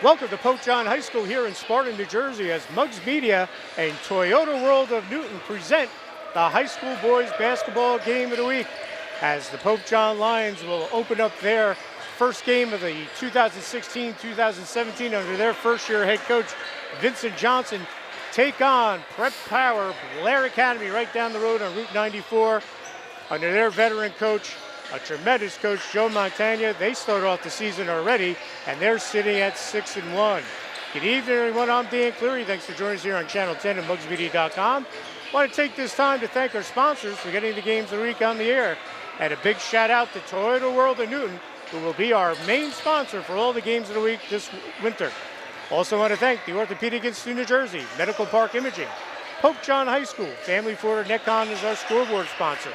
Welcome to Pope John High School here in Sparta, New Jersey, as Muggs Media and Toyota World of Newton present the high school boys basketball game of the week, as the Pope John Lions will open up their first game of the 2016-2017 under their first-year head coach, Vincent Johnson, take on Prep Power Blair Academy right down the road on Route 94 under their veteran coach, a tremendous coach, Joe Montagna. They start off the season already, and they're sitting at 6-1. Good evening, everyone. I'm Dan Cleary. Thanks for joining us here on Channel 10 at MuggsMedia.com. I want to take this time to thank our sponsors for getting the games of the week on the air. And a big shout out to Toyota World of Newton, who will be our main sponsor for all the games of the week this winter. Also want to thank the Orthopedic Institute of New Jersey, Medical Park Imaging, Pope John High School, Family Ford Netcon is our scoreboard sponsor,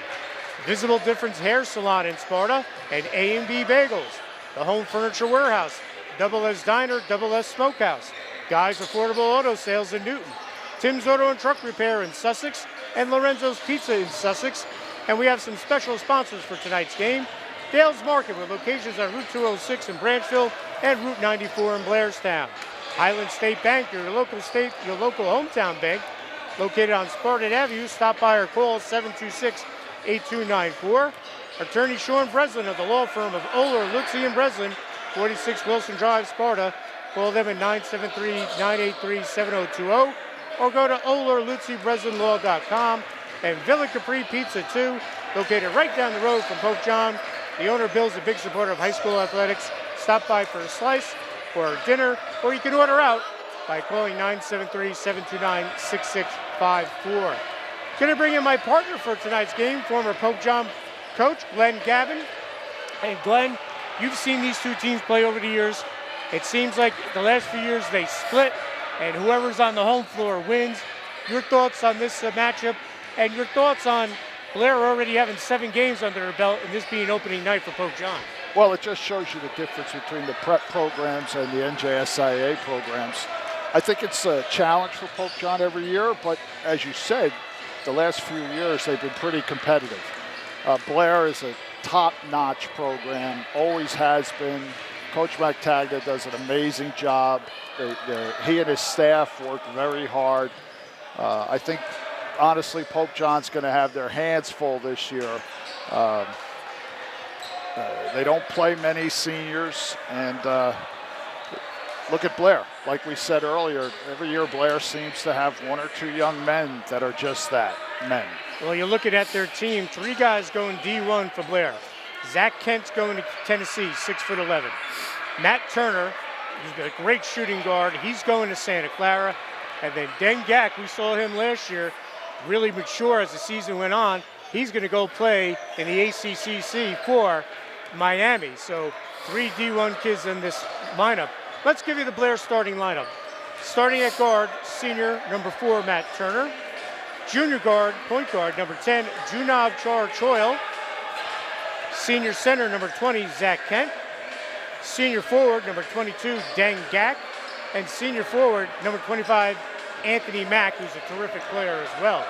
Visible Difference Hair Salon in Sparta, and A&B Bagels, the Home Furniture Warehouse, Double S Diner, Double S Smokehouse, Guy's Affordable Auto Sales in Newton, Tim's Auto and Truck Repair in Sussex, and Lorenzo's Pizza in Sussex. And we have some special sponsors for tonight's game. Dale's Market, with locations on Route 206 in Branchville and Route 94 in Blairstown. Highland State Bank, your local hometown bank, located on Spartan Avenue. Stop by or call 726-8294. Attorney Sean Breslin of the law firm of Oler, Lutzy & Breslin, 46 Wilson Drive, Sparta. Call them at 973-983-7020 or go to olerlutzybreslinlaw.com. And Villa Capri Pizza 2, located right down the road from Pope John. The owner Bill's a big supporter of high school athletics. Stop by for a slice or a dinner, or you can order out by calling 973-729-6654. Going to bring in my partner for tonight's game, former Pope John coach Glenn Gavin. And Glenn, you've seen these two teams play over the years. It seems like the last few years they split, and whoever's on the home floor wins. Your thoughts on this matchup, and your thoughts on Blair already having 7 games under their belt and this being opening night for Pope John? Well, it just shows you the difference between the prep programs and the NJSIA programs. I think it's a challenge for Pope John every year, but as you said, the last few years they've been pretty competitive. Blair is a top-notch program, always has been. Coach Montagna does an amazing job. He and his staff work very hard. I think, honestly, Pope John's going to have their hands full this year. They don't play many seniors, and look at Blair. Like we said earlier, every year Blair seems to have 1 or 2 young men that are just that, men. Well, you're looking at their team, 3 guys going D1 for Blair. Zach Kent's going to Tennessee, 6'11". Matt Turner, he's got a great shooting guard. He's going to Santa Clara. And then Den Gak, we saw him last year, really mature as the season went on. He's going to go play in the ACCC for Miami. So 3 D1 kids in this lineup. Let's give you the Blair starting lineup. Starting at guard, senior, number 4, Matt Turner. Junior guard, point guard, number 10, Junav Char Choil. Senior center, number 20, Zach Kent. Senior forward, number 22, Deng Gak. And senior forward, number 25, Anthony Mack, who's a terrific player as well.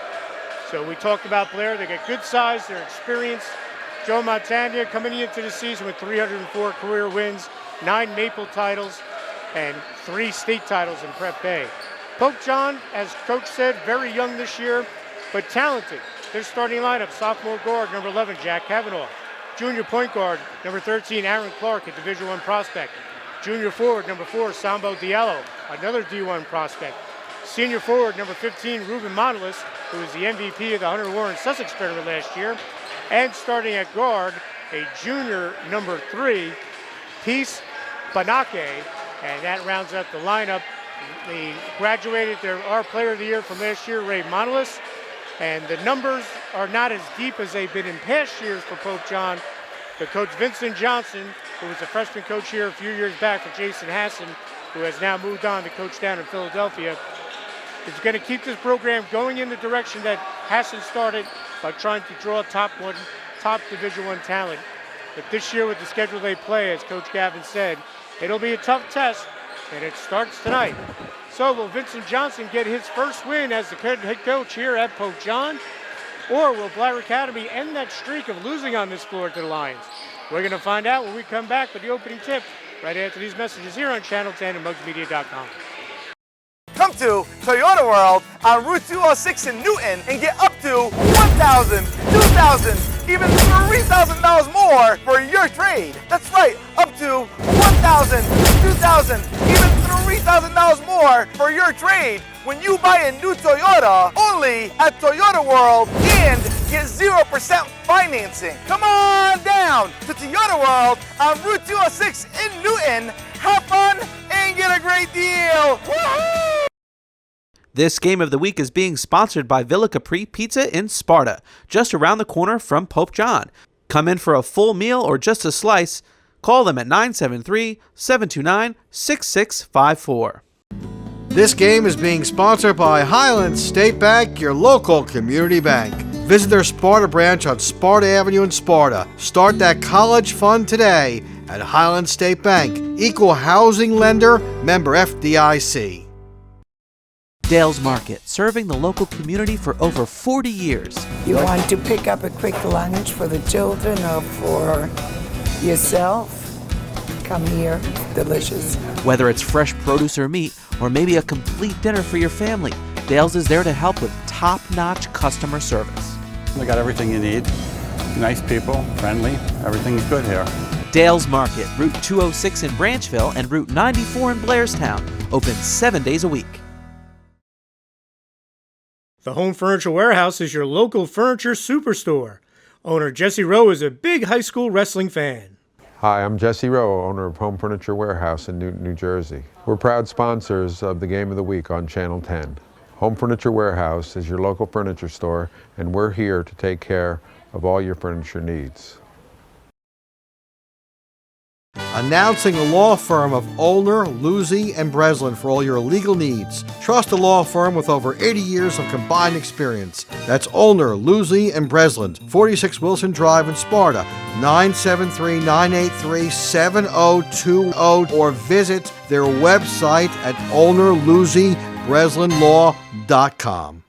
So we talked about Blair. They got good size, they're experienced. Joe Montagna coming into the season with 304 career wins, 9 Maple titles, and 3 state titles in Prep Bay. Pope John, as Coach said, very young this year, but talented. Their starting lineup, sophomore guard, number 11, Jack Kavanaugh. Junior point guard, number 13, Aaron Clark, a Division I prospect. Junior forward, number 4, Sambo Diallo, another D1 prospect. Senior forward, number 15, Ruben Monalis, who was the MVP of the Hunter Warren Sussex tournament last year. And starting at guard, a junior, number 3, Peace Banake. And that rounds out the lineup. They graduated our player of the year from last year, Ray Monalis. And the numbers are not as deep as they've been in past years for Pope John. But Coach Vincent Johnson, who was a freshman coach here a few years back for Jason Hassan, who has now moved on to coach down in Philadelphia, is going to keep this program going in the direction that Hassan started by trying to draw top Division I talent. But this year with the schedule they play, as Coach Gavin said, it'll be a tough test, and it starts tonight. So will Vincent Johnson get his first win as the head coach here at Pope John? Or will Blair Academy end that streak of losing on this floor to the Lions? We're going to find out when we come back with the opening tip right after these messages here on Channel 10 and MugsMedia.com. Come to Toyota World on Route 206 in Newton and get up to $1,000, $2,000, even $3,000 more for your trade. That's right, up to $1,000, $2,000, even $3,000 more for your trade when you buy a new Toyota only at Toyota World and get 0% financing. Come on down to Toyota World on Route 206 in Newton. Have fun and get a great deal. Woohoo! This game of the week is being sponsored by Villa Capri Pizza in Sparta, just around the corner from Pope John. Come in for a full meal or just a slice. Call them at 973-729-6654. This game is being sponsored by Highland State Bank, your local community bank. Visit their Sparta branch on Sparta Avenue in Sparta. Start that college fund today at Highland State Bank. Equal housing lender, member FDIC. Dale's Market, serving the local community for over 40 years. You want to pick up a quick lunch for the children or for yourself? Come here, delicious. Whether it's fresh produce or meat, or maybe a complete dinner for your family, Dale's is there to help with top-notch customer service. They got everything you need. Nice people, friendly, everything's good here. Dale's Market, Route 206 in Branchville and Route 94 in Blairstown, open 7 days a week. The Home Furniture Warehouse is your local furniture superstore. Owner Jesse Rowe is a big high school wrestling fan. Hi, I'm Jesse Rowe, owner of Home Furniture Warehouse in Newton, New Jersey. We're proud sponsors of the Game of the Week on Channel 10. Home Furniture Warehouse is your local furniture store, and we're here to take care of all your furniture needs. Announcing the law firm of Olner, Luzzi, and Breslin for all your legal needs. Trust a law firm with over 80 years of combined experience. That's Olner, Luzzi, and Breslin, 46 Wilson Drive in Sparta, 973-983-7020, or visit their website at olnerluzzibreslinlaw.com.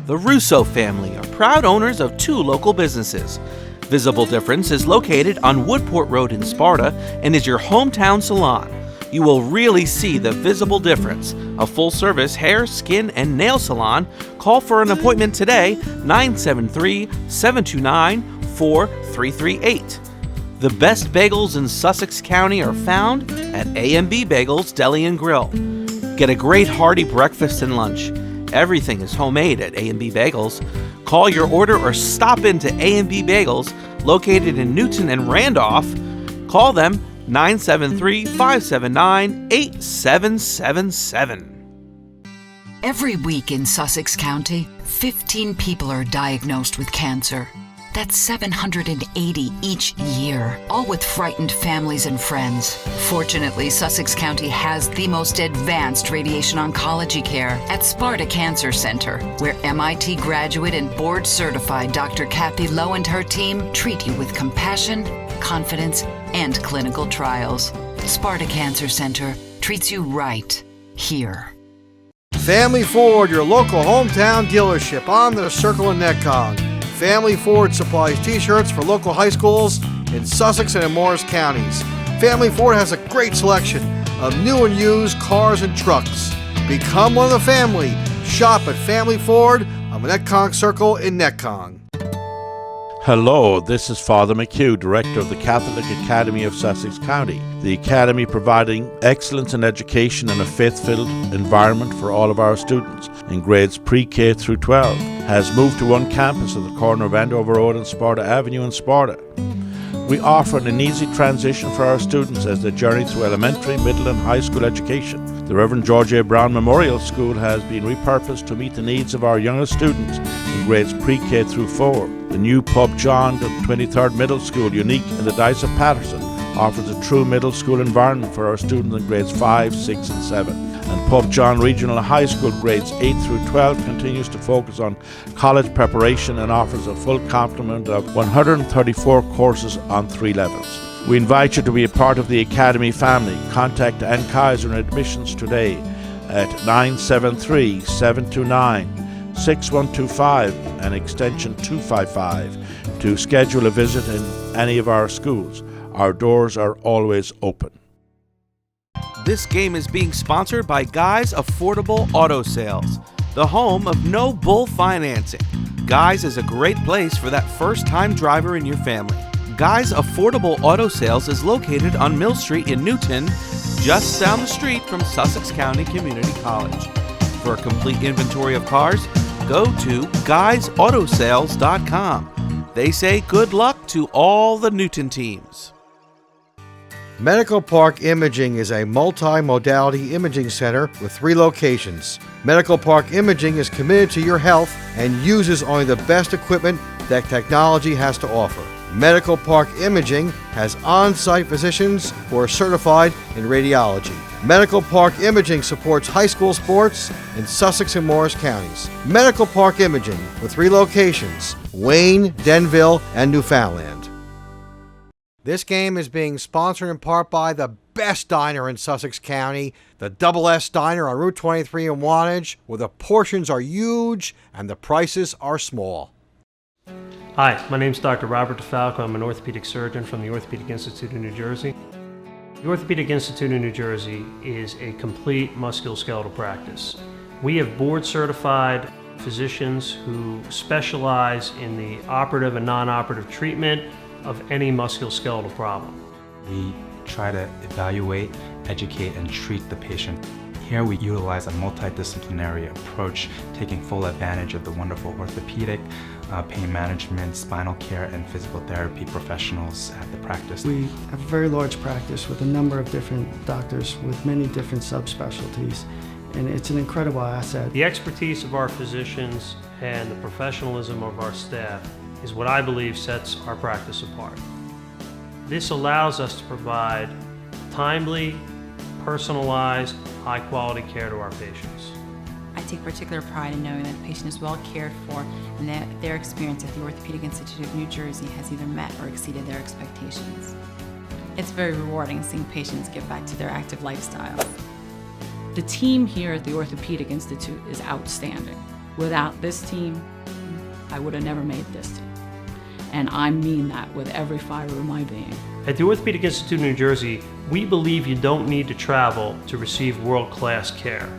The Russo family are proud owners of 2 local businesses. Visible Difference is located on Woodport Road in Sparta and is your hometown salon. You will really see the visible difference. A full-service hair, skin, and nail salon. Call for an appointment today, 973-729-4338. The best bagels in Sussex County are found at A&B Bagels Deli and Grill. Get a great hearty breakfast and lunch. Everything is homemade at A&B Bagels. Call your order or stop into A&B Bagels, located in Newton and Randolph. Call them 973-579-8777. Every week in Sussex County, 15 people are diagnosed with cancer. That's 780 each year, all with frightened families and friends. Fortunately, Sussex County has the most advanced radiation oncology care at Sparta Cancer Center, where MIT graduate and board-certified Dr. Kathy Lowe and her team treat you with compassion, confidence, and clinical trials. Sparta Cancer Center treats you right here. Family Ford, your local hometown dealership on the Circle in Netcong. Family Ford supplies t-shirts for local high schools in Sussex and in Morris counties. Family Ford has a great selection of new and used cars and trucks. Become one of the family. Shop at Family Ford on the Netcong Circle in Netcong. Hello, this is Father McHugh, Director of the Catholic Academy of Sussex County. The Academy, providing excellence in education and a faith-filled environment for all of our students in grades pre-K through 12, has moved to one campus at the corner of Andover Road and Sparta Avenue in Sparta. We offer an easy transition for our students as they journey through elementary, middle and high school education. The Reverend George A. Brown Memorial School has been repurposed to meet the needs of our youngest students in grades pre-K through 4. The new Pope John, the 23rd Middle School, unique in the Diocese of Patterson, offers a true middle school environment for our students in grades 5, 6 and 7. And Pope John Regional High School grades 8 through 12 continues to focus on college preparation and offers a full complement of 134 courses on 3 levels. We invite you to be a part of the Academy family. Contact Ann Kaiser in admissions today at 973-729-6125 and extension 255 to schedule a visit in any of our schools. Our doors are always open. This game is being sponsored by Guy's Affordable Auto Sales, the home of no bull financing. Guy's is a great place for that first-time driver in your family. Guy's Affordable Auto Sales is located on Mill Street in Newton, just down the street from Sussex County Community College. For a complete inventory of cars, go to guysautosales.com. They say good luck to all the Newton teams. Medical Park Imaging is a multi-modality imaging center with 3 locations. Medical Park Imaging is committed to your health and uses only the best equipment that technology has to offer. Medical Park Imaging has on-site physicians who are certified in radiology. Medical Park Imaging supports high school sports in Sussex and Morris counties. Medical Park Imaging with 3 locations, Wayne, Denville, and Newfoundland. This game is being sponsored in part by the best diner in Sussex County, the Double S Diner on Route 23 in Wantage, where the portions are huge and the prices are small. Hi, my name is Dr. Robert DeFalco. I'm an orthopedic surgeon from the Orthopedic Institute of New Jersey. The Orthopedic Institute of New Jersey is a complete musculoskeletal practice. We have board-certified physicians who specialize in the operative and non-operative treatment of any musculoskeletal problem. We try to evaluate, educate, and treat the patient. Here we utilize a multidisciplinary approach, taking full advantage of the wonderful orthopedic, pain management, spinal care, and physical therapy professionals at the practice. We have a very large practice with a number of different doctors with many different subspecialties, and it's an incredible asset. The expertise of our physicians and the professionalism of our staff is what I believe sets our practice apart. This allows us to provide timely, personalized, high-quality care to our patients. I take particular pride in knowing that the patient is well cared for and that their experience at the Orthopedic Institute of New Jersey has either met or exceeded their expectations. It's very rewarding seeing patients get back to their active lifestyle. The team here at the Orthopedic Institute is outstanding. Without this team, I would have never made this team. And I mean that with every fiber of my being. At the Orthopedic Institute of New Jersey, we believe you don't need to travel to receive world-class care.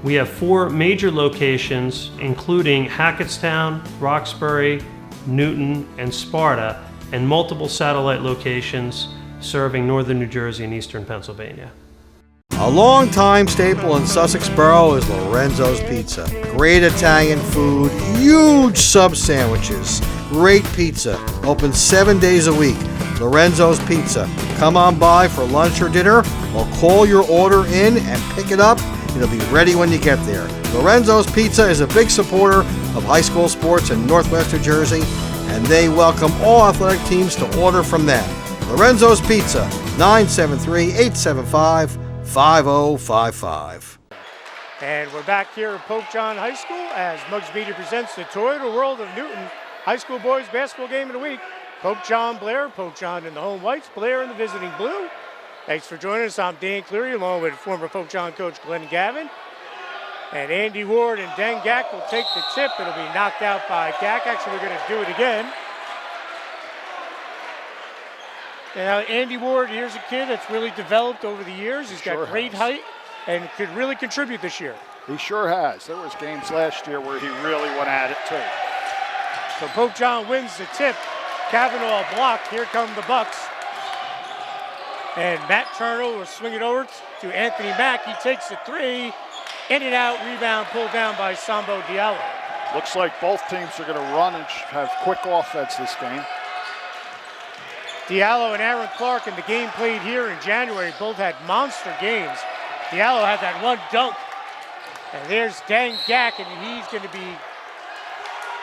We have 4 major locations, including Hackettstown, Roxbury, Newton, and Sparta, and multiple satellite locations serving northern New Jersey and eastern Pennsylvania. A long-time staple in Sussex Borough is Lorenzo's Pizza. Great Italian food, huge sub sandwiches, great pizza. Open 7 days a week. Lorenzo's Pizza. Come on by for lunch or dinner, or call your order in and pick it up. It'll be ready when you get there. Lorenzo's Pizza is a big supporter of high school sports in Northwest New Jersey, and they welcome all athletic teams to order from them. Lorenzo's Pizza, 973-875-5055. And we're back here at Pope John High School as Muggs Media presents the Toyota World of Newton High School Boys Basketball Game of the Week. Pope John, Blair. Pope John in the home whites, Blair in the visiting blue. Thanks for joining us. I'm Dan Cleary along with former Pope John coach Glenn Gavin. And Andy Ward and Dan Gack will take the tip. It'll be knocked out by Gack. Actually, we're going to do it again. Now, Andy Ward, here's a kid that's really developed over the years. He's got great height and could really contribute this year. He sure has. There was games last year where he really went at it too. So Pope John wins the tip. Kavanaugh blocked. Here come the Bucks. And Matt Turner will swing it over to Anthony Mack. He takes the 3. In and out, rebound pulled down by Sambo Diallo. Looks like both teams are going to run and have quick offense this game. Diallo and Aaron Clark in the game played here in January both had monster games. Diallo had that one dunk. And there's Dan Gack, and he's going to be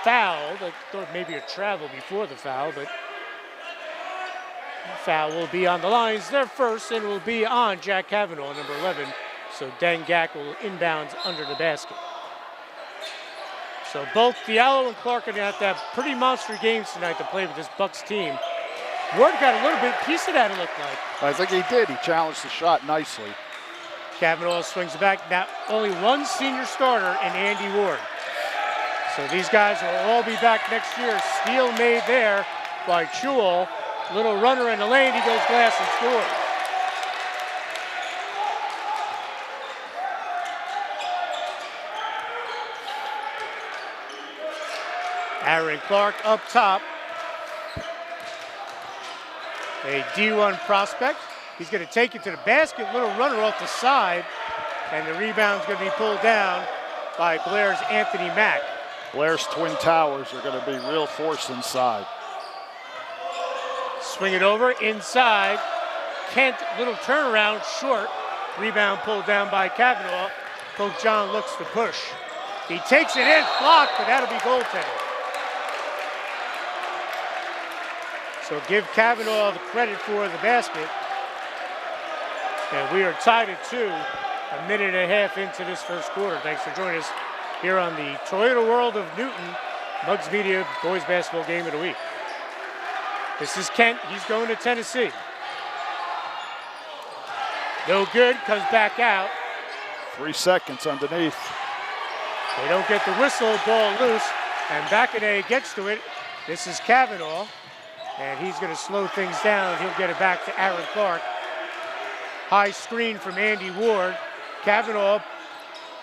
fouled. I thought maybe a travel before the foul, but the foul will be on the lines there first, and it will be on Jack Kavanaugh, number 11. So Dan Gack will inbounds under the basket. So both Diallo and Clark are going to have to have pretty monster games tonight to play with this Bucks team. Ward got a little bit piece of that, it looked like. I think he did. He challenged the shot nicely. Kavanaugh swings it back. Now only one senior starter in Andy Ward. So these guys will all be back next year. Steal made there by Chewell. Little runner in the lane, he goes glass and scores. Aaron Clark up top. A D1 prospect. He's going to take it to the basket. Little runner off the side. And the rebound's going to be pulled down by Blair's Anthony Mack. Blair's Twin Towers are going to be real force inside. Swing it over inside. Kent, little turnaround, short. Rebound pulled down by Kavanaugh. Pope John looks to push. He takes it in, blocked, but that'll be goaltending. So give Kavanaugh the credit for the basket. And we are tied at 2, a minute and a half into this first quarter. Thanks for joining us here on the Toyota World of Newton Bugs Media Boys Basketball Game of the Week. This is Kent. He's going to Tennessee. No good. Comes back out. 3 seconds underneath. They don't get the whistle. Ball loose. And Bakane gets to it. This is Kavanaugh. And he's going to slow things down. He'll get it back to Aaron Clark. High screen from Andy Ward. Kavanaugh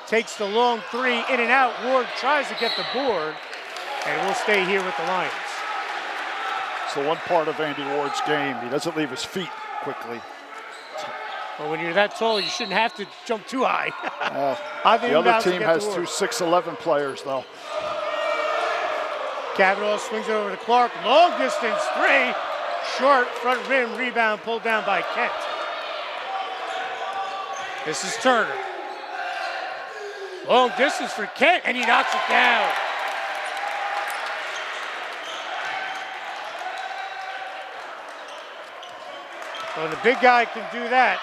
takes the long 3 in and out. Ward tries to get the board. And we'll stay here with the Lions. It's the one part of Andy Ward's game. He doesn't leave his feet quickly. Well, when you're that tall, you shouldn't have to jump too high. The other team has 2 6'11" players, though. Kavanaugh swings it over to Clark. Long distance 3. Short front rim rebound pulled down by Kent. This is Turner. Long distance for Kent, and he knocks it down. Well, the big guy can do that.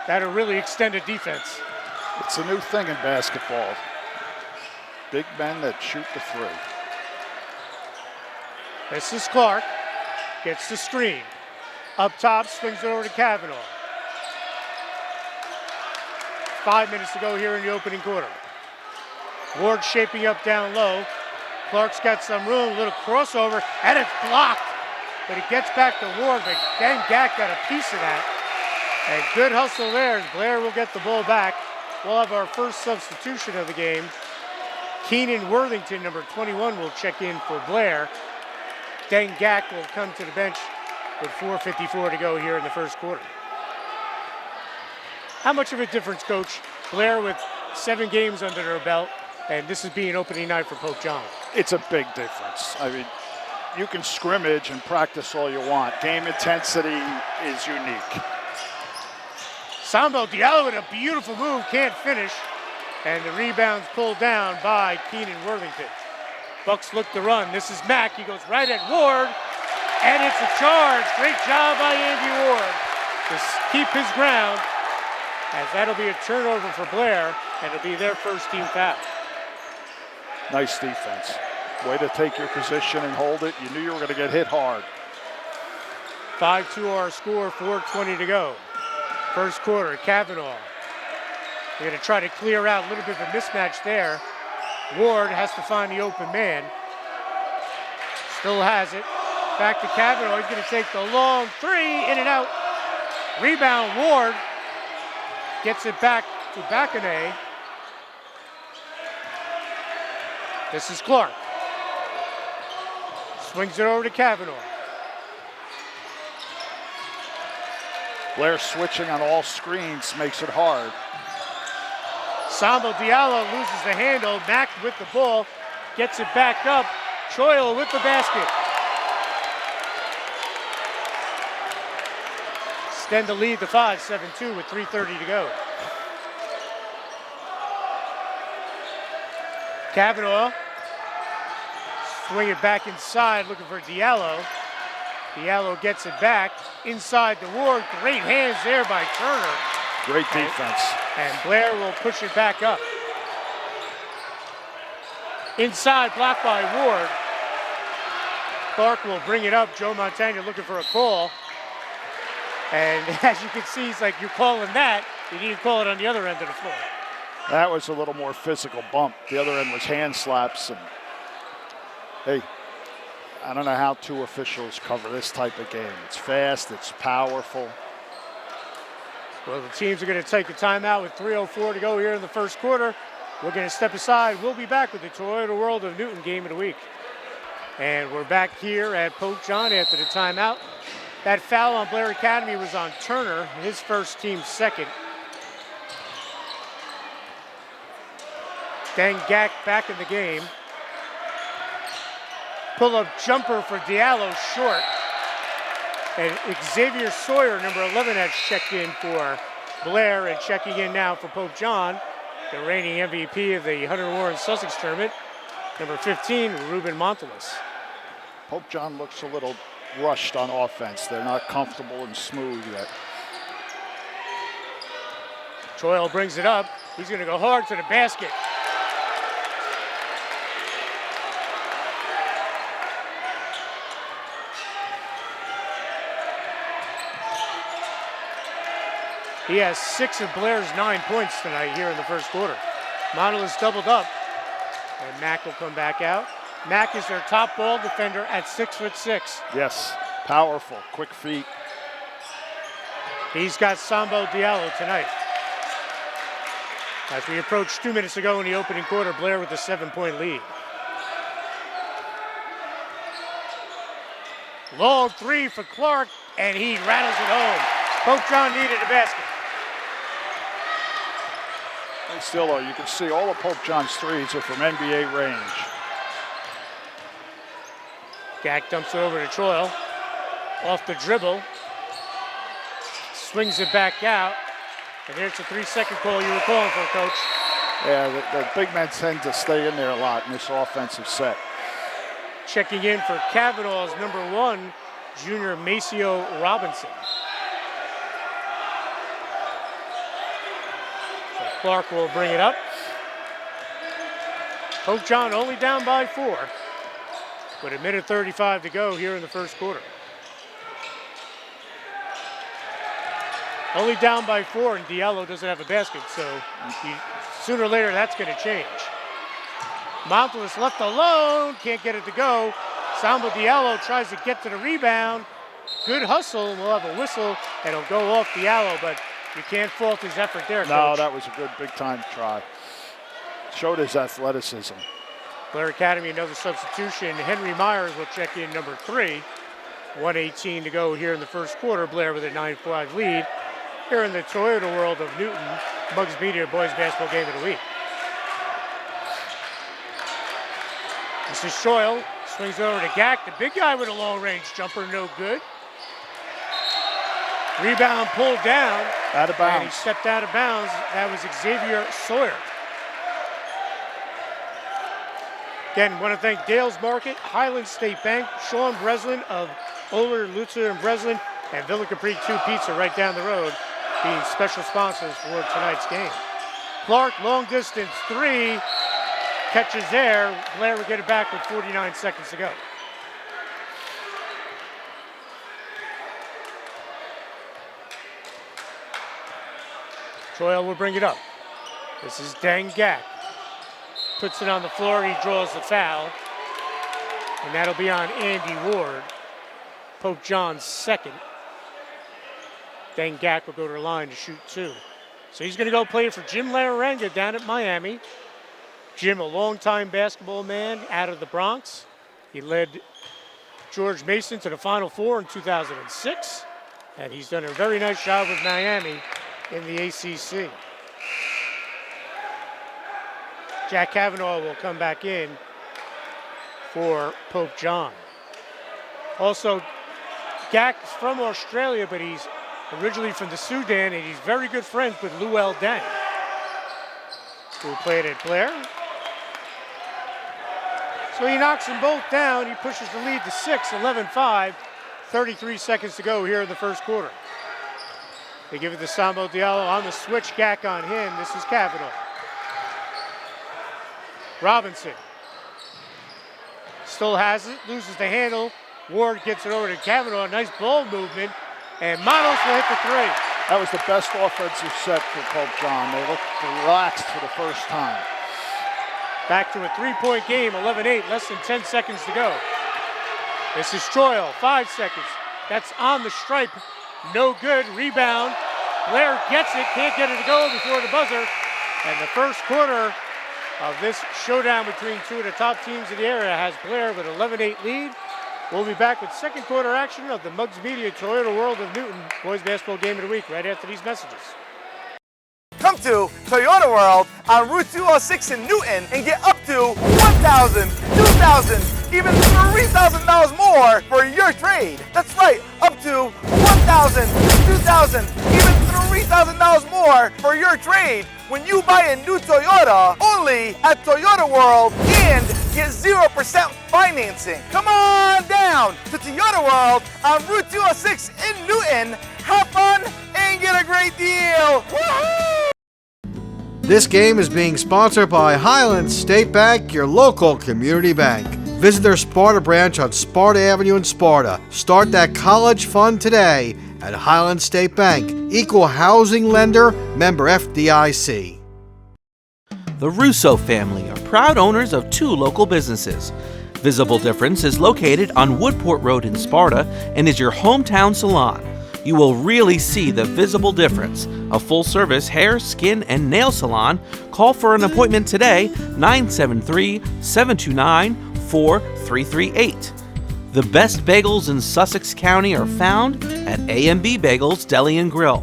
That'll really extend a defense. It's a new thing in basketball. Big men that shoot the 3. This is Clark. Gets the screen. Up top, swings it over to Kavanaugh. 5 minutes to go here in the opening quarter. Ward shaping up down low. Clark's got some room, a little crossover, and it's blocked. But it gets back to Ward, but Dan Gack got a piece of that. And good hustle there as Blair will get the ball back. We'll have our first substitution of the game. Keenan Worthington, number 21, will check in for Blair. Dan Gack will come to the bench with 4:54 to go here in the first quarter. How much of a difference, Coach? Blair with 7 games under their belt, and this is being opening night for Pope John. It's a big difference. I mean, you can scrimmage and practice all you want. Game intensity is unique. Sambo Diallo with a beautiful move, can't finish. And the rebound's pulled down by Keenan Worthington. Bucks look to run. This is Mack. He goes right at Ward. And it's a charge. Great job by Andy Ward to keep his ground. As that'll be a turnover for Blair. And it'll be their first team foul. Nice defense. Way to take your position and hold it. You knew you were going to get hit hard. 5-2 our score, 4:20 to go. First quarter, Kavanaugh. They're going to try to clear out a little bit of a mismatch there. Ward has to find the open man. Still has it. Back to Kavanaugh. He's going to take the long 3, in and out. Rebound, Ward. Gets it back to Bakane. This is Clark. Swings it over to Kavanaugh. Blair switching on all screens makes it hard. Sambo Diallo loses the handle. Mack with the ball. Gets it back up. Choyle with the basket. Extend the lead to 5, 7-2 with 3:30 to go. Kavanaugh. Swing it back inside, looking for Diallo. Diallo gets it back inside the Ward. Great hands there by Turner. Great defense. And Blair will push it back up. Inside, blocked by Ward. Clark will bring it up. Joe Montagna looking for a call. And as you can see, he's like, you're calling that. You didn't call it on the other end of the floor. That was a little more physical bump. The other end was hand slaps. And hey, I don't know how two officials cover this type of game. It's fast, it's powerful. Well, the teams are going to take a timeout with 3:04 to go here in the first quarter. We're going to step aside. We'll be back with the Toyota World of Newton game of the week. And we're back here at Pope John after the timeout. That foul on Blair Academy was on Turner, his first, team second. Dan Gack back in the game. Pull-up jumper for Diallo, short. And Xavier Sawyer, number 11, has checked in for Blair, and checking in now for Pope John, the reigning MVP of the Hunter Warren Sussex tournament, number 15, Ruben Montelis. Pope John looks a little rushed on offense. They're not comfortable and smooth yet. Troyle brings it up. He's going to go hard to the basket. He has 6 of Blair's 9 points tonight here in the first quarter. Montelis doubled up, and Mack will come back out. Mack is their top ball defender at 6'6". Yes, powerful, quick feet. He's got Sambo Diallo tonight. As we approached 2 minutes ago in the opening quarter, Blair with a 7-point lead. Long three for Clark, and he rattles it home. Pope John needed a basket. And still, though, you can see all of Pope John's threes are from NBA range. Gack dumps it over to Troyle. Off the dribble. Swings it back out. And there's a 3-second call you were calling for, Coach. Yeah, the big men tend to stay in there a lot in this offensive set. Checking in for Cavanaugh's number 1, junior Maceo Robinson. So Clark will bring it up. Pope John only down by 4. With 1:35 to go here in the first quarter. Only down by 4, and Diallo doesn't have a basket, so sooner or later that's going to change. Montelis left alone, can't get it to go. Sambo Diallo tries to get to the rebound. Good hustle, we'll have a whistle, and it'll go off Diallo, but you can't fault his effort there, No, Coach. that was a good big-time try. Showed his athleticism. Blair Academy, another substitution. Henry Myers will check in, number 3. 1:18 to go here in the first quarter. Blair with a 9-5 lead here in the Toyota World of Newton Bugs Media Boys Basketball Game of the Week. This is Troyle, swings over to Gack. The big guy with a long-range jumper, no good. Rebound pulled down. Out of And he bounds. stepped out of bounds. That was Xavier Sawyer. Again, want to thank Dale's Market, Highland State Bank, Sean Breslin of Oler, Lutzer, and Breslin, and Villa Capri 2 Pizza right down the road, being special sponsors for tonight's game. Clark, long distance 3, catches there. Blair will get it back with 49 seconds to go. Troyle will bring it up. This is Dang Gack. Puts it on the floor, he draws the foul. And that'll be on Andy Ward. Pope John's second. Dang Gack will go to the line to shoot 2. So he's gonna go play for Jim Lararanga down at Miami. Jim, a longtime basketball man out of the Bronx. He led George Mason to the Final Four in 2006. And he's done a very nice job with Miami in the ACC. Jack Kavanaugh will come back in for Pope John. Also, Gack's from Australia, but he's originally from the Sudan, and he's very good friends with Luel Deng, who played at Blair. So he knocks them both down. He pushes the lead to 6, 11-5, 33 seconds to go here in the first quarter. They give it to Sambo Diallo on the switch, Gack on him. This is Kavanaugh. Robinson still has it, loses the handle. Ward gets it over to Kavanaugh, nice ball movement, and Manos will hit the 3. That was the best offensive set for Pope John. They looked relaxed for the first time. Back to a 3-point game, 11-8, less than 10 seconds to go. This is Troyle, 5 seconds. That's on the stripe. No good. Rebound. Blair gets it. Can't get it to go before the buzzer. And the first quarter of this showdown between two of the top teams in the area has Blair with 11-8 lead. We'll be back with second quarter action of the Mugs Media Toyota World of Newton Boys Basketball Game of the Week right after these messages. Come to Toyota World on Route 206 in Newton and get up to $1,000, $2,000, even $3,000 more for your trade. That's right, up to $1,000, $2,000, even $3,000 more for your trade when you buy a new Toyota only at Toyota World and get 0% financing. Come on down to Toyota World on Route 206 in Newton. Have fun and get a great deal. Woohoo! This game is being sponsored by Highland State Bank, your local community bank. Visit their Sparta branch on Sparta Avenue in Sparta. Start that college fund today at Highland State Bank. Equal housing lender, member FDIC. The Russo family are proud owners of two local businesses. Visible Difference is located on Woodport Road in Sparta and is your hometown salon. You will really see the visible difference. A full-service hair, skin, and nail salon. Call for an appointment today, 973-729-4338. The best bagels in Sussex County are found at A&B Bagels Deli and Grill.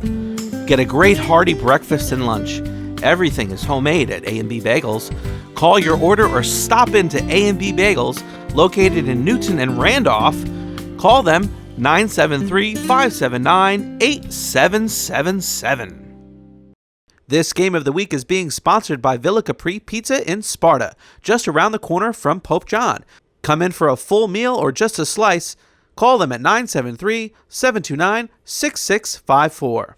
Get a great hearty breakfast and lunch. Everything is homemade at A&B Bagels. Call your order or stop into A&B Bagels, located in Newton and Randolph. Call them 973-579-8777. This game of the week is being sponsored by Villa Capri Pizza in Sparta, just around the corner from Pope John. Come in for a full meal or just a slice. Call them at 973-729-6654.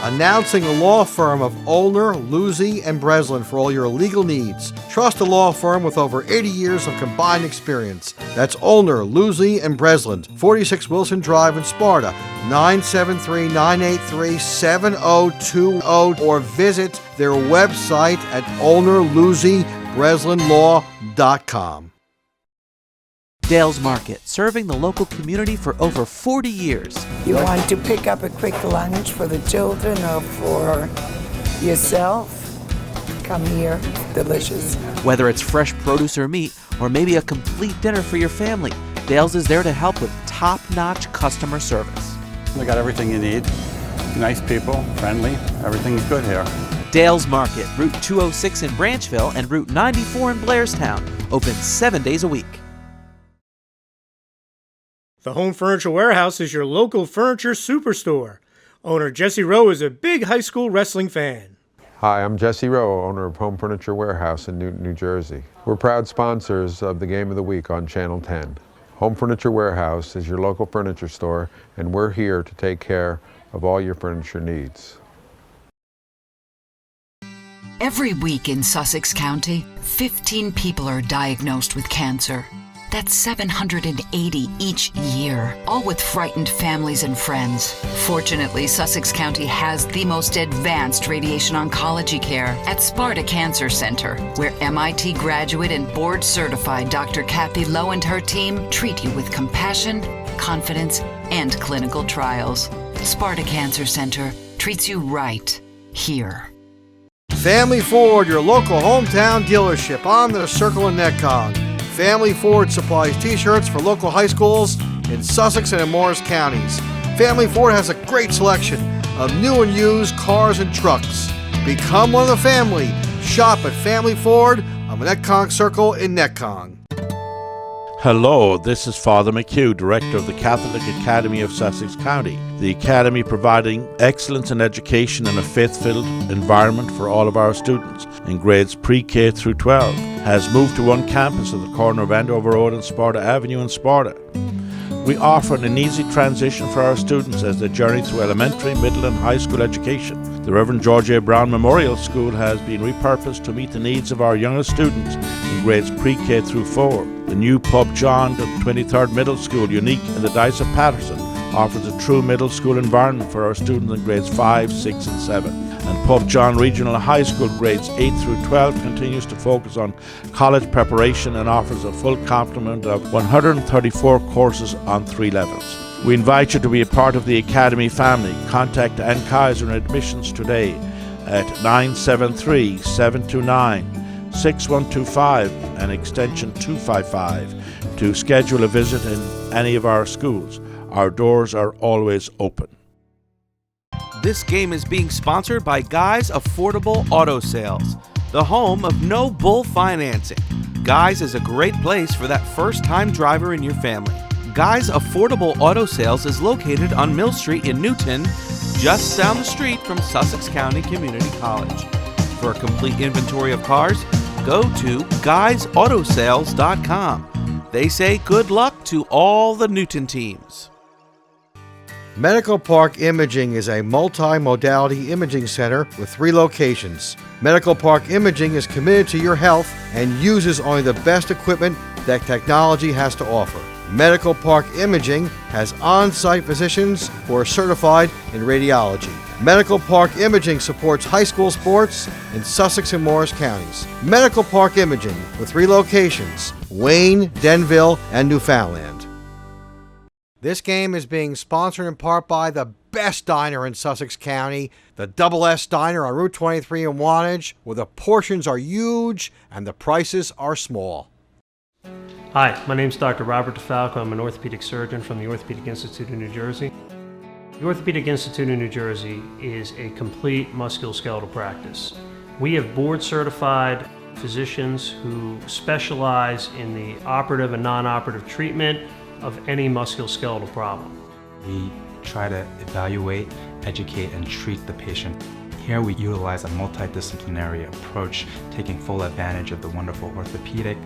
Announcing a law firm of Olner, Lucy, and Breslin for all your legal needs. Trust a law firm with over 80 years of combined experience. That's Olner, Lucy, and Breslin, 46 Wilson Drive in Sparta, 973-983-7020, or visit their website at olnerlucybreslinlaw.com. Dale's Market, serving the local community for over 40 years. You want to pick up a quick lunch for the children or for yourself? Come here, delicious. Whether it's fresh produce or meat, or maybe a complete dinner for your family, Dale's is there to help with top-notch customer service. They got everything you need. Nice people, friendly, everything's good here. Dale's Market, Route 206 in Branchville and Route 94 in Blairstown, open 7 days a week. The Home Furniture Warehouse is your local furniture superstore. Owner Jesse Rowe is a big high school wrestling fan. Hi, I'm Jesse Rowe, owner of Home Furniture Warehouse in Newton, New Jersey. We're proud sponsors of the Game of the Week on Channel 10. Home Furniture Warehouse is your local furniture store, and we're here to take care of all your furniture needs. Every week in Sussex County, 15 people are diagnosed with cancer. That's 780 each year, all with frightened families and friends. Fortunately, Sussex County has the most advanced radiation oncology care at Sparta Cancer Center, where MIT graduate and board-certified Dr. Kathy Lowe and her team treat you with compassion, confidence, and clinical trials. Sparta Cancer Center treats you right here. Family Ford, your local hometown dealership on the Circle in Netcong. Family Ford supplies t-shirts for local high schools in Sussex and in Morris counties. Family Ford has a great selection of new and used cars and trucks. Become one of the family. Shop at Family Ford on the Netcong Circle in Netcong. Hello, this is Father McHugh, Director of the Catholic Academy of Sussex County. The Academy, providing excellence in education and a faith-filled environment for all of our students in grades pre-K through 12, has moved to one campus at the corner of Andover Road and Sparta Avenue in Sparta. We offer an easy transition for our students as they journey through elementary, middle and high school education. The Reverend George A. Brown Memorial School has been repurposed to meet the needs of our youngest students in grades pre-K through 4. The new Pope John, the 23rd Middle School, unique in the Diocese of Patterson, offers a true middle school environment for our students in grades 5, 6 and 7. And Pope John Regional High School grades 8 through 12 continues to focus on college preparation and offers a full complement of 134 courses on 3 levels. We invite you to be a part of the Academy family. Contact Ann Kaiser in admissions today at 973-729-6125 and extension 255 to schedule a visit in any of our schools. Our doors are always open. This game is being sponsored by Guy's Affordable Auto Sales, the home of no bull financing. Guy's is a great place for that first-time driver in your family. Guy's Affordable Auto Sales is located on Mill Street in Newton, just down the street from Sussex County Community College. For a complete inventory of cars, go to guysautosales.com. They say good luck to all the Newton teams. Medical Park Imaging is a multi-modality imaging center with 3 locations. Medical Park Imaging is committed to your health and uses only the best equipment that technology has to offer. Medical Park Imaging has on-site physicians who are certified in radiology. Medical Park Imaging supports high school sports in Sussex and Morris counties. Medical Park Imaging with 3 locations, Wayne, Denville, and Newfoundland. This game is being sponsored in part by the best diner in Sussex County, the Double S Diner on Route 23 in Wantage, where the portions are huge and the prices are small. Hi, my name is Dr. Robert DeFalco. I'm an orthopedic surgeon from the Orthopedic Institute of New Jersey. The Orthopedic Institute of New Jersey is a complete musculoskeletal practice. We have board-certified physicians who specialize in the operative and non-operative treatment of any musculoskeletal problem. We try to evaluate, educate, and treat the patient. Here we utilize a multidisciplinary approach, taking full advantage of the wonderful orthopedic,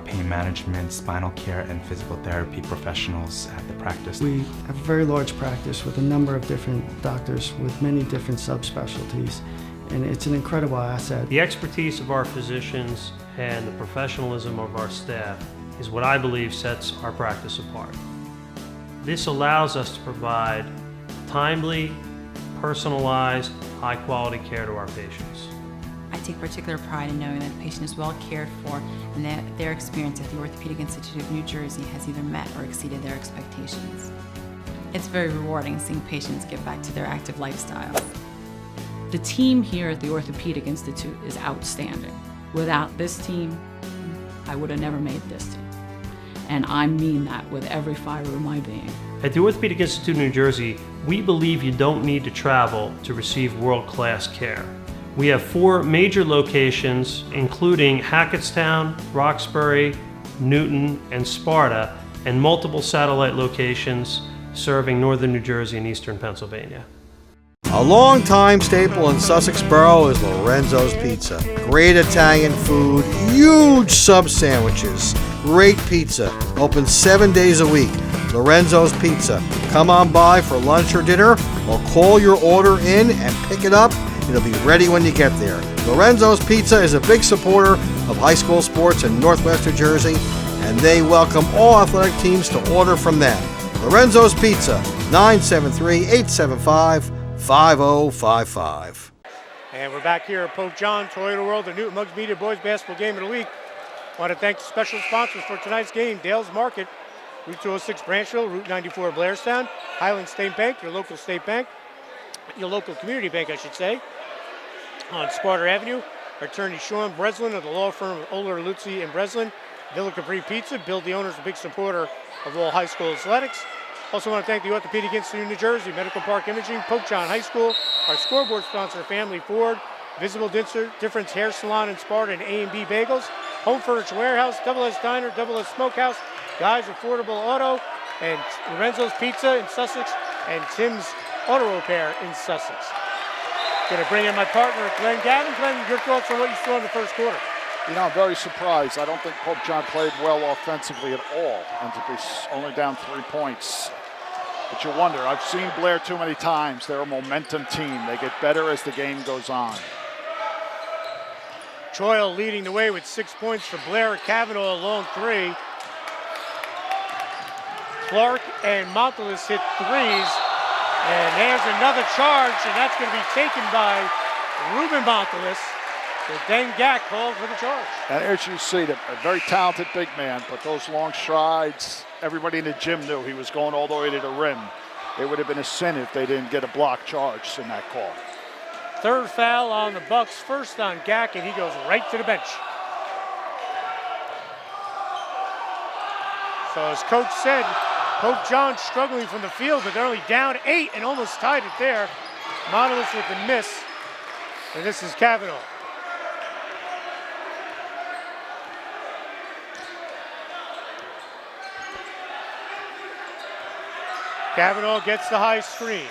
pain management, spinal care, and physical therapy professionals at the practice. We have a very large practice with a number of different doctors with many different subspecialties, and it's an incredible asset. The expertise of our physicians and the professionalism of our staff is what I believe sets our practice apart. This allows us to provide timely, personalized, high-quality care to our patients. I take particular pride in knowing that the patient is well cared for and that their experience at the Orthopedic Institute of New Jersey has either met or exceeded their expectations. It's very rewarding seeing patients get back to their active lifestyles. The team here at the Orthopedic Institute is outstanding. Without this team, I would have never made this team. And I mean that with every fiber of my being. At the Orthopedic Institute of New Jersey, we believe you don't need to travel to receive world-class care. We have 4 major locations, including Hackettstown, Roxbury, Newton, and Sparta, and multiple satellite locations serving northern New Jersey and eastern Pennsylvania. A long-time staple in Sussex Borough is Lorenzo's Pizza. Great Italian food, huge sub sandwiches, great pizza. Open 7 days a week. Lorenzo's Pizza. Come on by for lunch or dinner, or call your order in and pick it up. It'll be ready when you get there. Lorenzo's Pizza is a big supporter of high school sports in Northwest New Jersey, and they welcome all athletic teams to order from them. Lorenzo's Pizza, 973-875-5055. And we're back here at Pope John, Toyota World, the Newton Mugs Media Boys Basketball Game of the Week. I want to thank the special sponsors for tonight's game, Dale's Market, Route 206 Branchville, Route 94 Blairstown, Highland State Bank, your local state bank, your local community bank, I should say, on Sparta Avenue. Our attorney Sean Breslin of the law firm of Oler, Lutzi and Breslin. Villa Capri Pizza. Bill, the owner, is a big supporter of all high school athletics. Also want to thank the Orthopedic Institute of New Jersey, Medical Park Imaging, Pope John High School, our scoreboard sponsor, Family Ford, Visible Difference Hair Salon in Sparta, and A&B Bagels, Home Furniture Warehouse, Double S Diner, Double S Smokehouse, Guy's Affordable Auto, and Lorenzo's Pizza in Sussex, and Tim's Auto Repair in Sussex. Going to bring in my partner, Glenn Gavin. Glenn, your thoughts on what you saw in the first quarter? You know, I'm very surprised. I don't think Pope John played well offensively at all, and to be only down 3 points. But you wonder, I've seen Blair too many times. They're a momentum team. They get better as the game goes on. Troyle leading the way with 6 points for Blair. Kavanaugh, a long 3. Clark and Montelis hit threes. And there's another charge, and that's going to be taken by Ruben Montelis. So Dengak called for the charge. And as you see, a very talented big man, but those long strides, everybody in the gym knew he was going all the way to the rim. It would have been a sin if they didn't get a block charge in that call. Third foul on the Bucs, first on Gak, and he goes right to the bench. So as Coach said, Pope John struggling from the field, but they're only down 8 and almost tied it there. Montelis with the miss, and this is Kavanaugh. Kavanaugh gets the high screen.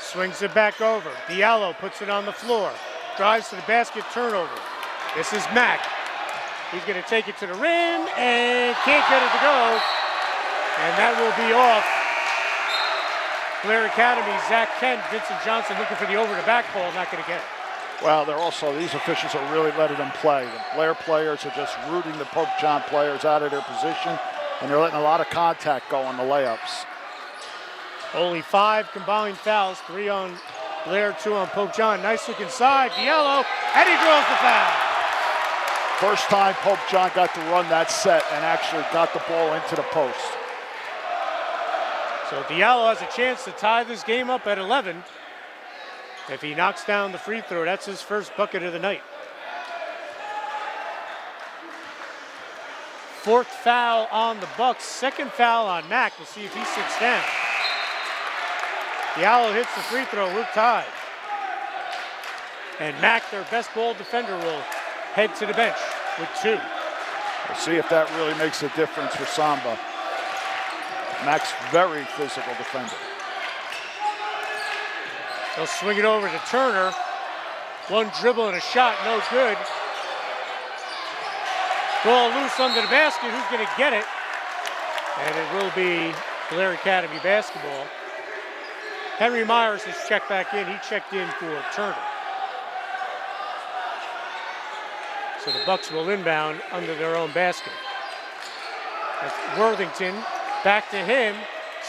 Swings it back over. Diallo puts it on the floor. Drives to the basket, turnover. This is Mack. He's going to take it to the rim and can't get it to go. And that will be off. Blair Academy, Zach Kent, Vincent Johnson looking for the over the back ball, not going to get it. Well, these officials are really letting them play. The Blair players are just rooting the Pope John players out of their position, and they're letting a lot of contact go on the layups. Only 5 combined fouls, 3 on Blair, 2 on Pope John. Nice look inside, Diallo, and he draws the foul. First time Pope John got to run that set and actually got the ball into the post. So Diallo has a chance to tie this game up at 11. If he knocks down the free throw, that's his first bucket of the night. Fourth foul on the Bucs, second foul on Mack. We'll see if he sits down. Diallo hits the free throw, we're tied. And Mack, their best ball defender, will head to the bench with 2. We'll see if that really makes a difference for Samba. Mack's very physical defender. They'll swing it over to Turner. One dribble and a shot, no good. Ball loose under the basket, who's gonna get it? And it will be Blair Academy basketball. Henry Myers has checked back in. He checked in for Turner. So the Bucs will inbound under their own basket. That's Worthington, back to him,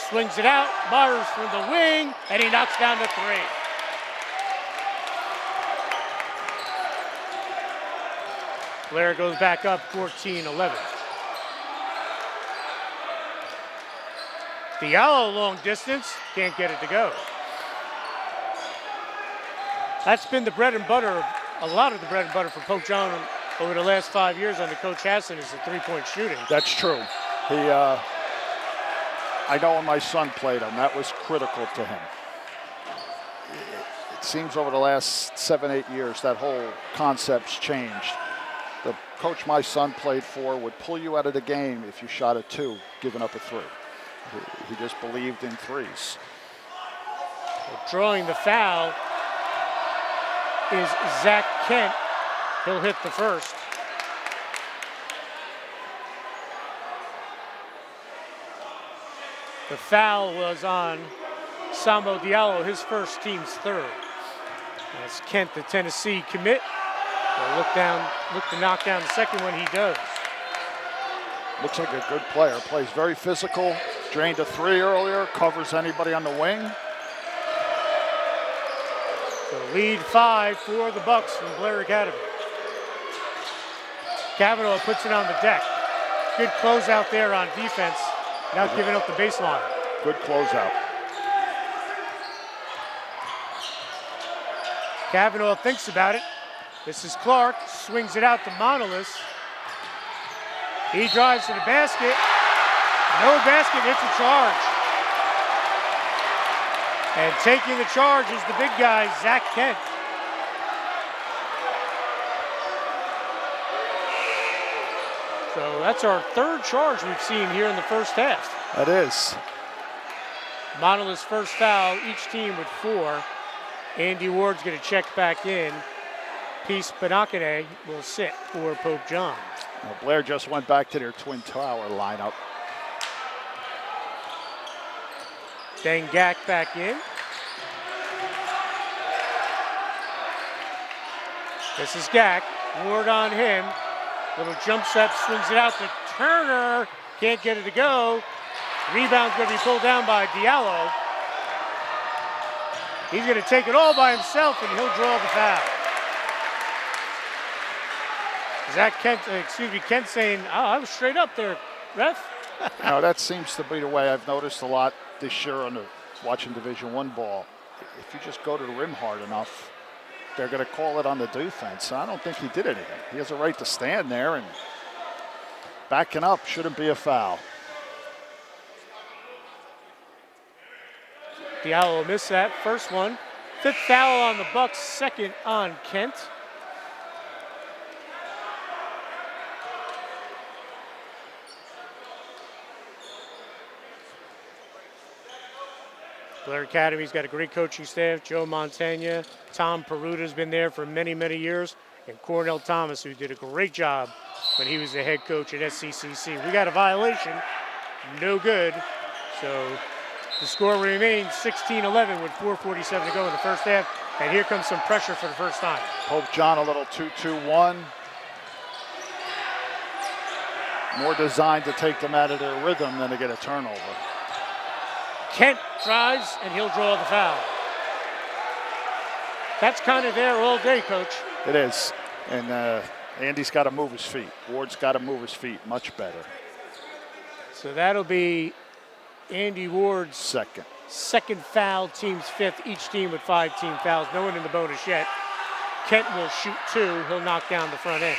swings it out. Myers from the wing, and he knocks down the 3. Blair goes back up 14-11. Diallo long distance, can't get it to go. That's been the bread and butter, a lot of the bread and butter for Pope John over the last 5 years under Coach Hassan is the 3-point shooting. That's true. I know when my son played him, that was critical to him. It seems over the last 7-8 years that whole concept's changed. The coach my son played for would pull you out of the game if you shot a 2, giving up a 3. He just believed in threes. Drawing the foul is Zach Kent. He'll hit the first. The foul was on Sambo Diallo, his first, team's 3rd. As Kent, the Tennessee commit, will look to knock down the second one. He does. Looks like a good player. Plays very physical. Drained a 3 earlier. Covers anybody on the wing. So lead 5 for the Bucs from Blair Academy. Kavanaugh puts it on the deck. Good closeout there on defense. Not giving up the baseline. Good closeout. Kavanaugh thinks about it. This is Clark. Swings it out to Montelis. He drives to the basket. No basket, hits a charge. And taking the charge is the big guy, Zach Kent. So that's our 3rd charge we've seen here in the first half. That is. Montelis' first foul, each team with 4. Andy Ward's going to check back in. Peace Benakane will sit for Pope John. Well, Blair just went back to their Twin Tower lineup. Dengak back in. This is Gak. Ward on him. Little jump step, swings it out to Turner. Can't get it to go. Rebound's going to be pulled down by Diallo. He's going to take it all by himself, and he'll draw the foul. Kent saying, oh, I was straight up there, ref. Now, that seems to be the way I've noticed a lot this year on watching Division I ball. If you just go to the rim hard enough, they're going to call it on the defense. I don't think he did anything. He has a right to stand there, and backing up shouldn't be a foul. Diallo missed that first one. 5th foul on the Bucs, 2nd on Kent. Blair Academy's got a great coaching staff. Joe Montagna, Tom Peruta's been there for many, many years, and Cornell Thomas, who did a great job when he was the head coach at SCCC. We got a violation, no good. So the score remains 16-11 with 4:47 to go in the first half, and here comes some pressure for the first time. Pope John, a little 2-2-1. More designed to take them out of their rhythm than to get a turnover. Kent tries, and he'll draw the foul. That's kind of there all day, Coach. It is. And Andy's got to move his feet. Ward's got to move his feet much better. So that'll be Andy Ward's second foul, team's 5th, each team with 5 team fouls. No one in the bonus yet. Kent will shoot 2. He'll knock down the front end.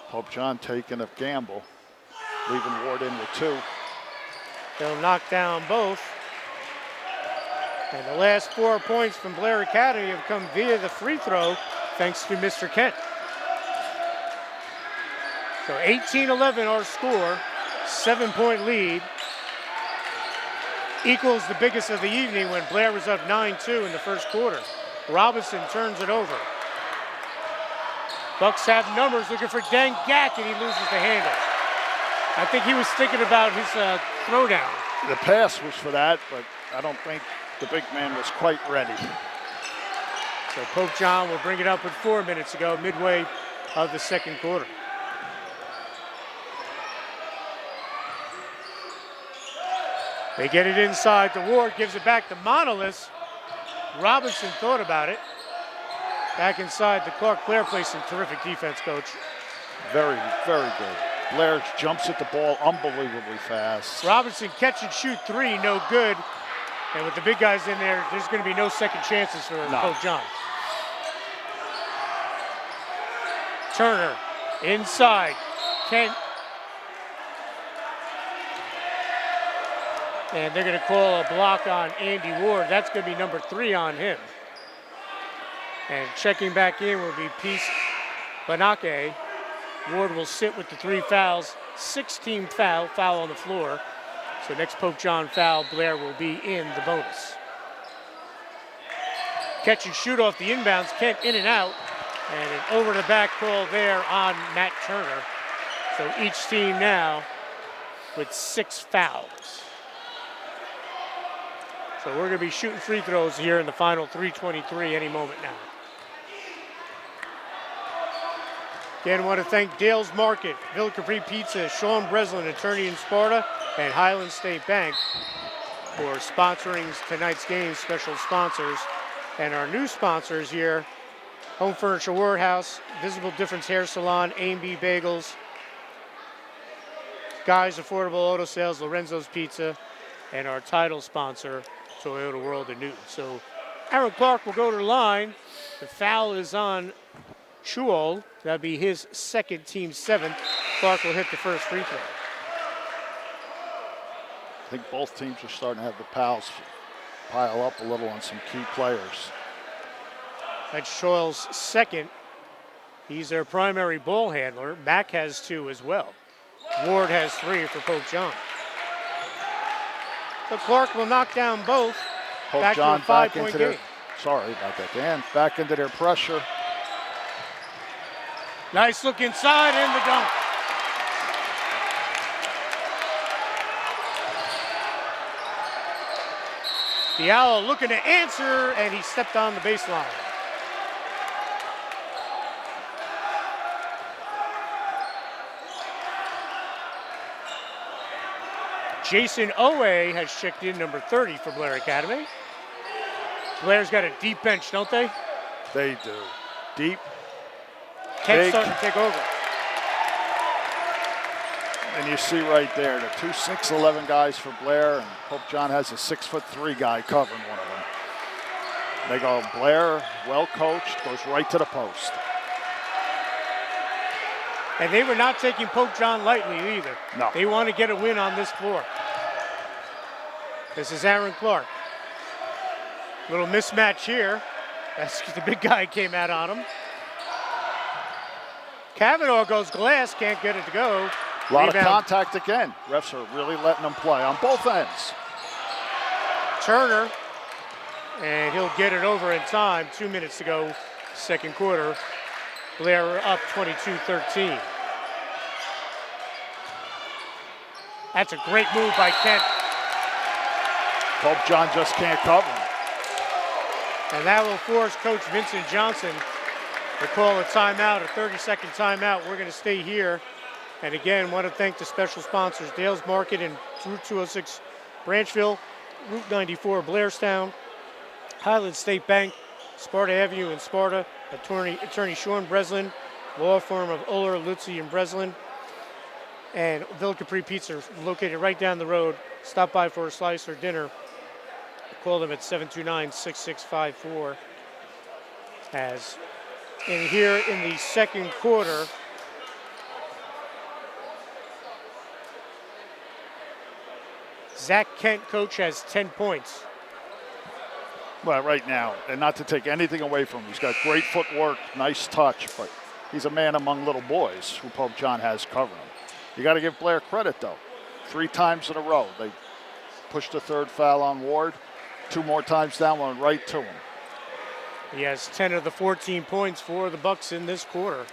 Pope John taking a gamble, leaving Ward in with 2. They'll knock down both. And the last 4 points from Blair Academy have come via the free throw, thanks to Mr. Kent. So 18-11 our score, 7-point lead. Equals the biggest of the evening when Blair was up 9-2 in the first quarter. Robinson turns it over. Bucks have numbers looking for Deng Gak, and he loses the handle. I think he was thinking about his throwdown. The pass was for that, but I don't think the big man was quite ready. So Pope John will bring it up with 4 minutes to go, midway of the second quarter. They get it inside to Ward, gives it back to Monolith. Robinson thought about it. Back inside the Clark. Blair plays some terrific defense, Coach. Very, very good. Blair jumps at the ball unbelievably fast. Robinson catch and shoot 3, no good. And with the big guys in there, there's going to be no second chances for Pope John. Turner inside. Kent. And they're going to call a block on Andy Ward. That's going to be number 3 on him. And checking back in will be Peace Banake. Ward will sit with the 3 fouls. 6-team foul on the floor. So next Pope John foul, Blair will be in the bonus. Catch and shoot off the inbounds. Kent in and out. And an over the back call there on Matt Turner. So each team now with 6 fouls. So we're going to be shooting free throws here in the final 3:23 any moment now. Again, I want to thank Dale's Market, Villa Capri Pizza, Sean Breslin, attorney in Sparta, and Highland State Bank for sponsoring tonight's game, special sponsors. And our new sponsors here, Home Furniture Warehouse, Visible Difference Hair Salon, A&B Bagels, Guys Affordable Auto Sales, Lorenzo's Pizza, and our title sponsor, Toyota World in Newton. So Aaron Clark will go to the line. The foul is on Chuol. That'll be his second, team 7th. Clark will hit the first free throw. I think both teams are starting to have the fouls pile up a little on some key players. That's Chuol's second. He's their primary ball handler. Mack has 2 as well. Ward has 3 for Pope John. So Clark will knock down both. Pope back John to a back 5-point into game. their, sorry about that, Dan. Back into their pressure. Nice look inside and the dunk. Diallo looking to answer, and he stepped on the baseline. Jason Owe has checked in, number 30 for Blair Academy. Blair's got a deep bench, don't they? They do. Deep. Kent's big. starting to take over. And you see right there, the 2 6'11" guys for Blair, and Pope John has a 6'3" guy covering one of them. They go, Blair, well coached, goes right to the post. And they were not taking Pope John lightly either. No. They want to get a win on this floor. This is Aaron Clark. Little mismatch here. That's the big guy came out on him. Kavanaugh goes glass, can't get it to go. A lot Rebound. of contact again. Refs are really letting them play on both ends. Turner, and he'll get it over in time. 2 minutes to go, second quarter. Blair up 22-13. That's a great move by Kent. Pope John just can't cover him. And that will force Coach Vincent Johnson to call a timeout, a 30-second timeout. We're going to stay here. And again, want to thank the special sponsors, Dale's Market and Route 206 Branchville, Route 94 Blairstown, Highland State Bank, Sparta Avenue in Sparta, Attorney Sean Breslin, law firm of Uller, Lutzy, and Breslin, and Villa Capri Pizza, located right down the road. Stop by for a slice or dinner. Call them at 729-6654. As in here in the second quarter, Zach Kent, coach, has 10 points. Well, right now, and not to take anything away from him, he's got great footwork, nice touch, but he's a man among little boys who Pope John has covering him. You got to give Blair credit, though. 3 times in a row, they pushed a third foul on Ward. 2 more times down, one right to him. He has 10 of the 14 points for the Bucs in this quarter,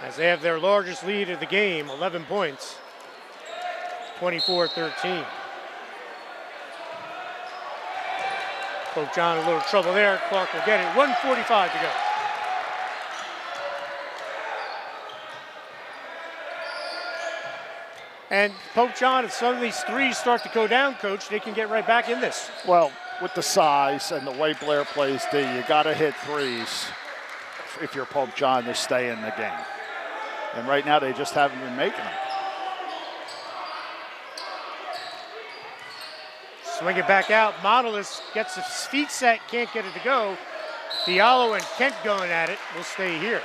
as they have their largest lead of the game, 11 points, 24-13. Pope John a little trouble there. Clark will get it. 1:45 to go. And Pope John, if some of these threes start to go down, Coach, they can get right back in this. Well, with the size and the way Blair plays D, you got to hit threes if you're Pope John to stay in the game. And right now, they just haven't been making them. Swing it back out. Monolith gets his feet set, can't get it to go. Diallo and Kent going at it. Will stay here.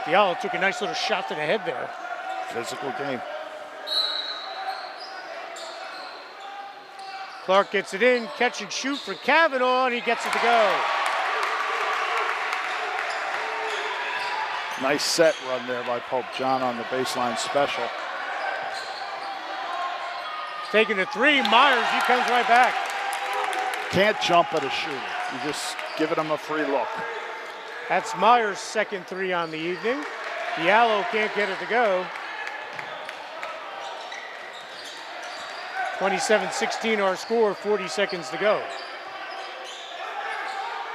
Diallo took a nice little shot to the head there. Physical game. Clark gets it in, catch and shoot for Kavanaugh, and he gets it to go. Nice set run there by Pope John on the baseline special. Taking the 3, Myers, he comes right back. Can't jump at a shooter. You just giving him a free look. That's Myers' second 3 on the evening. Diallo can't get it to go. 27-16 our score, 40 seconds to go.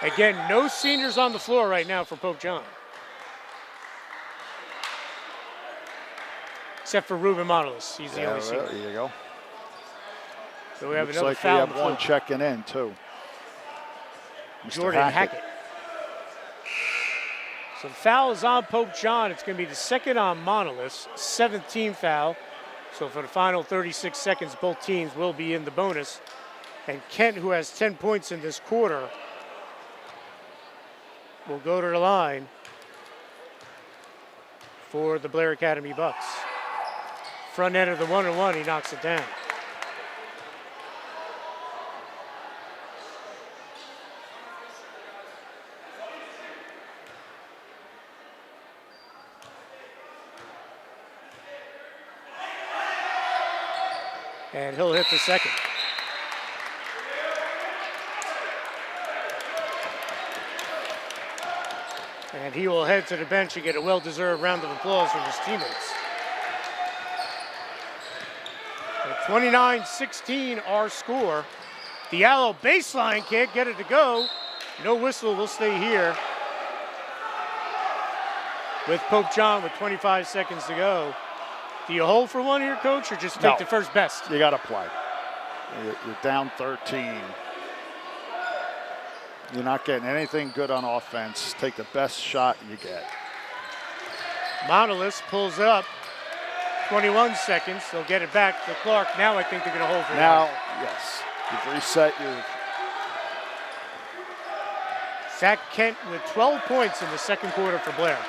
Again, no seniors on the floor right now for Pope John. Except for Ruben Monolith. He's the only senior. There you go. So we have Looks another like foul. we have one checking in, too. Mr. Jordan Hackett. So the foul is on Pope John. It's going to be the second on Monolith, 17th foul. So for the final 36 seconds, both teams will be in the bonus. And Kent, who has 10 points in this quarter, will go to the line for the Blair Academy Bucs. Front end of the 1-on-1, he knocks it down. And he'll hit the second. And he will head to the bench and get a well-deserved round of applause from his teammates. At 29-16 our score. Diallo baseline can't get it to go. No whistle, will stay here. With Pope John with 25 seconds to go. Do you hold for one here, Coach, or just take the first best? You got to play. You're down 13. You're not getting anything good on offense. Take the best shot you get. Monolith pulls up. 21 seconds. They'll get it back to Clark. Now I think they're going to hold for now, one. yes. You've reset your... Zach Kent with 12 points in the second quarter for Blair.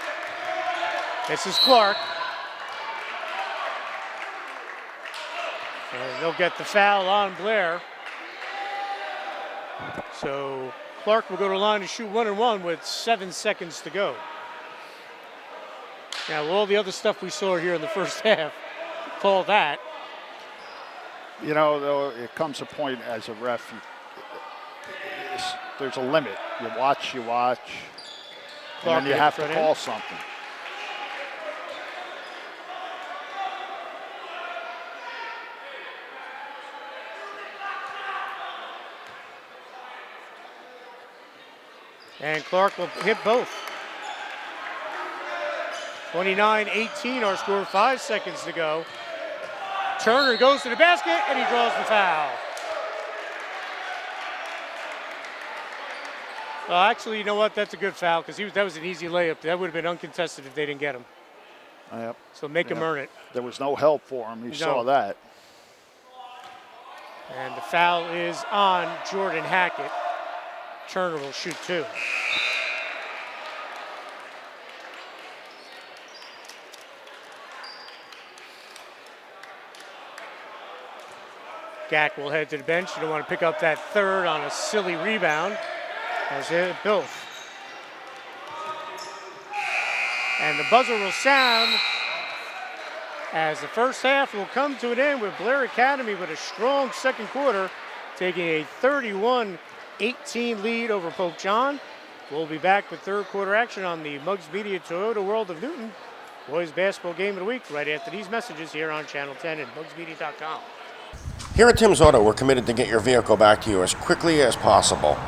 This is Clark. And they'll get the foul on Blair. So Clark will go to the line to shoot 1-and-1 with 7 seconds to go. Now, all the other stuff we saw here in the first half, call that. You know, though, it comes a point as a ref, there's a limit. You watch, and then you have to call something. And Clark will hit both. 29-18 our score, 5 seconds to go. Turner goes to the basket and he draws the foul. Well, actually, you know what? That's a good foul because that was an easy layup. That would have been uncontested if they didn't get him. Yep. So make him earn it. There was no help for him. You saw that. And the foul is on Jordan Hackett. Turner will shoot 2. Gack will head to the bench. You don't want to pick up that third on a silly rebound. As it both. And the buzzer will sound as the first half will come to an end with Blair Academy with a strong second quarter, taking a 31-18 lead over Pope John. We'll be back with third quarter action on the Muggs Media Toyota World of Newton Boys Basketball Game of the Week right after these messages here on Channel 10 and MuggsMedia.com. Here at Tim's Auto, we're committed to get your vehicle back to you as quickly as possible.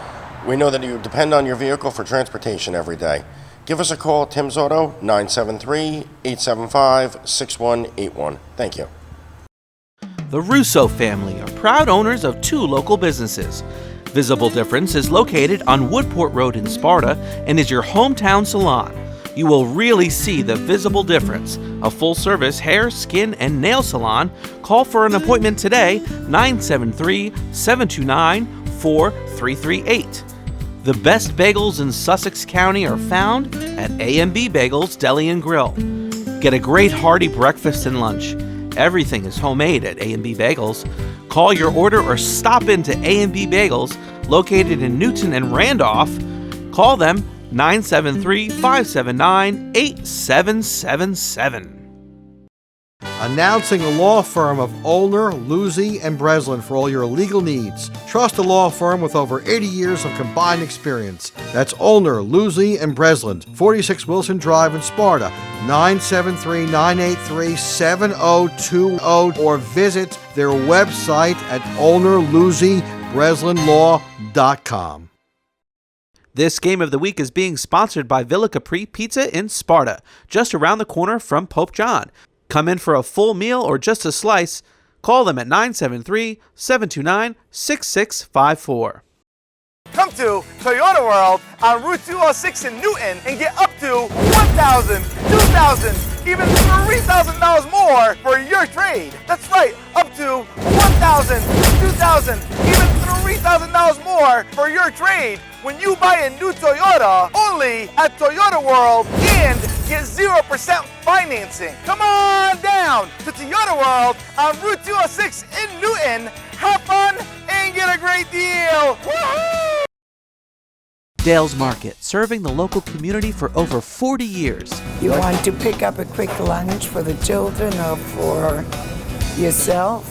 We know that you depend on your vehicle for transportation every day. Give us a call at Tim's Auto, 973-875-6181. Thank you. The Russo family are proud owners of 2 local businesses. Visible Difference is located on Woodport Road in Sparta and is your hometown salon. You will really see the visible difference. A full-service hair, skin, and nail salon. Call for an appointment today, 973-729-4338. The best bagels in Sussex County are found at A&B Bagels Deli and Grill. Get a great hearty breakfast and lunch. Everything is homemade at A&B Bagels. Call your order or stop into A&B Bagels, located in Newton and Randolph. Call them 973-579-8777. Announcing the law firm of Olner, Luzzi, and Breslin for all your legal needs. Trust a law firm with over 80 years of combined experience. That's Olner, Luzzi, and Breslin, 46 Wilson Drive in Sparta, 973-983-7020, or visit their website at olnerluzzibreslinlaw.com. This Game of the Week is being sponsored by Villa Capri Pizza in Sparta, just around the corner from Pope John. Come in for a full meal or just a slice. Call them at 973-729-6654. Come to Toyota World on Route 206 in Newton and get up to $1,000, $2,000, even $3,000 more for your trade. That's right, up to $1,000, $2,000, even $3,000 more for your trade when you buy a new Toyota only at Toyota World and get 0% financing. Come on down to Toyota World on Route 206 in Newton. Have fun and get a great deal. Woohoo! Dale's Market, serving the local community for over 40 years. You want to pick up a quick lunch for the children or for yourself?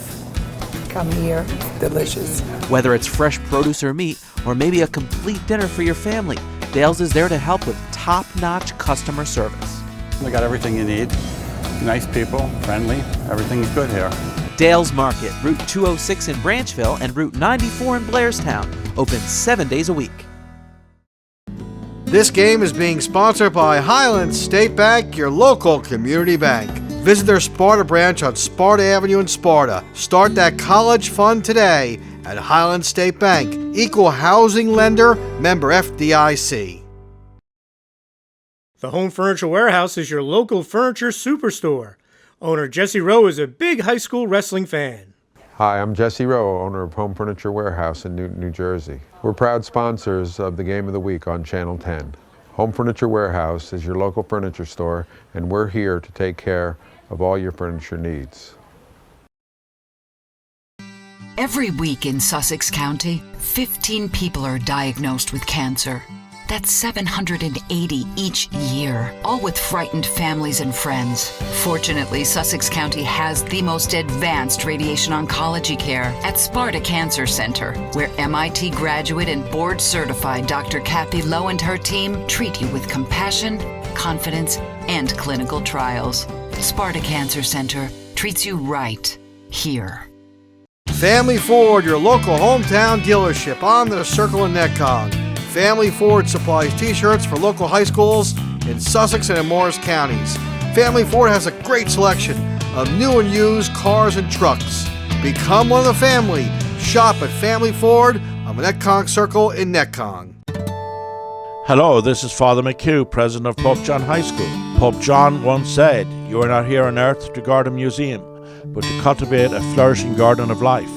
Come here, delicious. Whether it's fresh produce or meat, or maybe a complete dinner for your family, Dale's is there to help with top-notch customer service. We got everything you need. Nice people, friendly, everything's good here. Dales Market, Route 206 in Branchville and Route 94 in Blairstown. Open 7 days a week. This game is being sponsored by Highland State Bank, your local community bank. Visit their Sparta branch on Sparta Avenue in Sparta. Start that college fund today at Highland State Bank. Equal housing lender, member FDIC. The Home Furniture Warehouse is your local furniture superstore. Owner Jesse Rowe is a big high school wrestling fan. Hi, I'm Jesse Rowe, owner of Home Furniture Warehouse in Newton, New Jersey. We're proud sponsors of the Game of the Week on Channel 10. Home Furniture Warehouse is your local furniture store, and we're here to take care of all your furniture needs. Every week in Sussex County, 15 people are diagnosed with cancer. That's 780 each year, all with frightened families and friends. Fortunately, Sussex County has the most advanced radiation oncology care at Sparta Cancer Center, where MIT graduate and board-certified Dr. Kathy Lowe and her team treat you with compassion, confidence, and clinical trials. Sparta Cancer Center treats you right here. Family Ford, your local hometown dealership on the Circle in Netcong. Family Ford supplies t-shirts for local high schools in Sussex and in Morris counties. Family Ford has a great selection of new and used cars and trucks. Become one of the family. Shop at Family Ford on the Netcong Circle in Netcong. Hello, this is Father McHugh, president of Pope John High School. Pope John once said, "You are not here on earth to guard a museum, but to cultivate a flourishing garden of life."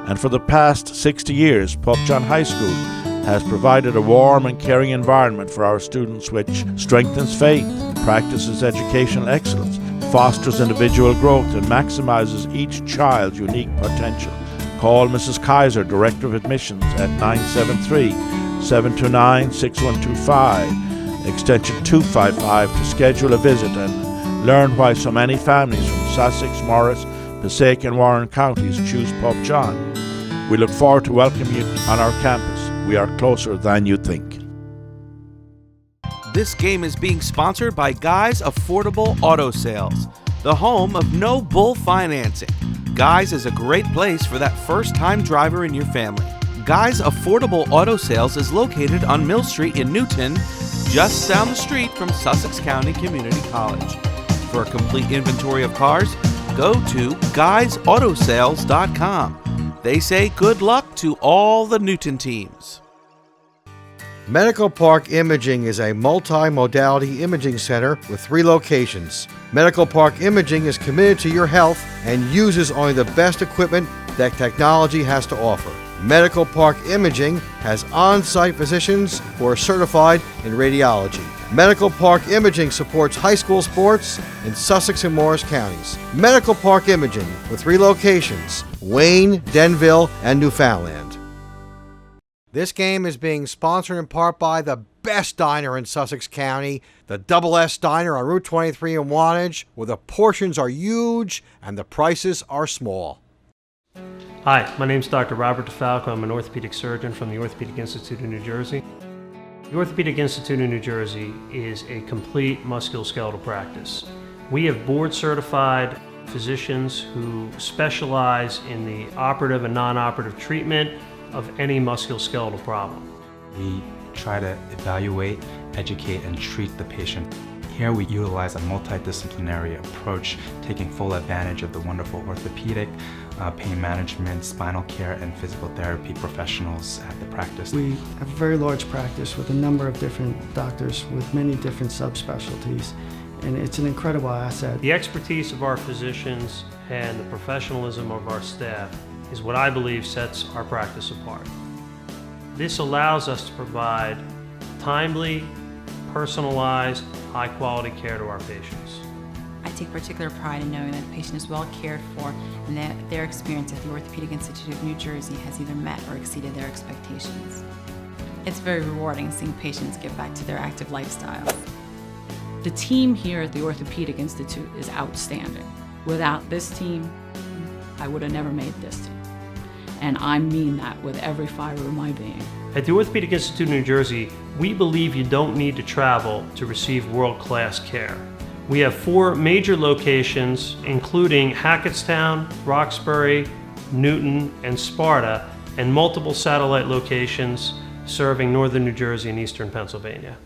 And for the past 60 years, Pope John High School has provided a warm and caring environment for our students which strengthens faith, practices educational excellence, fosters individual growth, and maximizes each child's unique potential. Call Mrs. Kaiser, Director of Admissions, at 973-729-6125, extension 255, to schedule a visit and learn why so many families from Sussex, Morris, Passaic, and Warren counties choose Pope John. We look forward to welcoming you on our campus. We are closer than you think. This game is being sponsored by Guy's Affordable Auto Sales, the home of no bull financing. Guy's is a great place for that first-time driver in your family. Guy's Affordable Auto Sales is located on Mill Street in Newton, just down the street from Sussex County Community College. For a complete inventory of cars, go to guysautosales.com. They say good luck to all the Newton teams. Medical Park Imaging is a multi-modality imaging center with 3 locations. Medical Park Imaging is committed to your health and uses only the best equipment that technology has to offer. Medical Park Imaging has on-site physicians who are certified in radiology. Medical Park Imaging supports high school sports in Sussex and Morris counties. Medical Park Imaging with 3 locations, Wayne, Denville, and Newfoundland. This game is being sponsored in part by the best diner in Sussex County, the Double S Diner on Route 23 in Wantage, where the portions are huge and the prices are small. Hi, my name is Dr. Robert DeFalco. I'm an orthopedic surgeon from the Orthopedic Institute of New Jersey. The Orthopedic Institute of New Jersey is a complete musculoskeletal practice. We have board-certified physicians who specialize in the operative and non-operative treatment of any musculoskeletal problem. We try to evaluate, educate, and treat the patient. Here we utilize a multidisciplinary approach, taking full advantage of the wonderful orthopedic, pain management, spinal care, and physical therapy professionals at the practice. We have a very large practice with a number of different doctors with many different subspecialties, and it's an incredible asset. The expertise of our physicians and the professionalism of our staff is what I believe sets our practice apart. This allows us to provide timely, personalized, high-quality care to our patients. I take particular pride in knowing that the patient is well cared for and that their experience at the Orthopedic Institute of New Jersey has either met or exceeded their expectations. It's very rewarding seeing patients get back to their active lifestyles. The team here at the Orthopedic Institute is outstanding. Without this team, I would have never made this team. And I mean that with every fiber of my being. At the Orthopedic Institute of New Jersey, we believe you don't need to travel to receive world-class care. We have 4 major locations, including Hackettstown, Roxbury, Newton, and Sparta, and multiple satellite locations serving northern New Jersey and eastern Pennsylvania.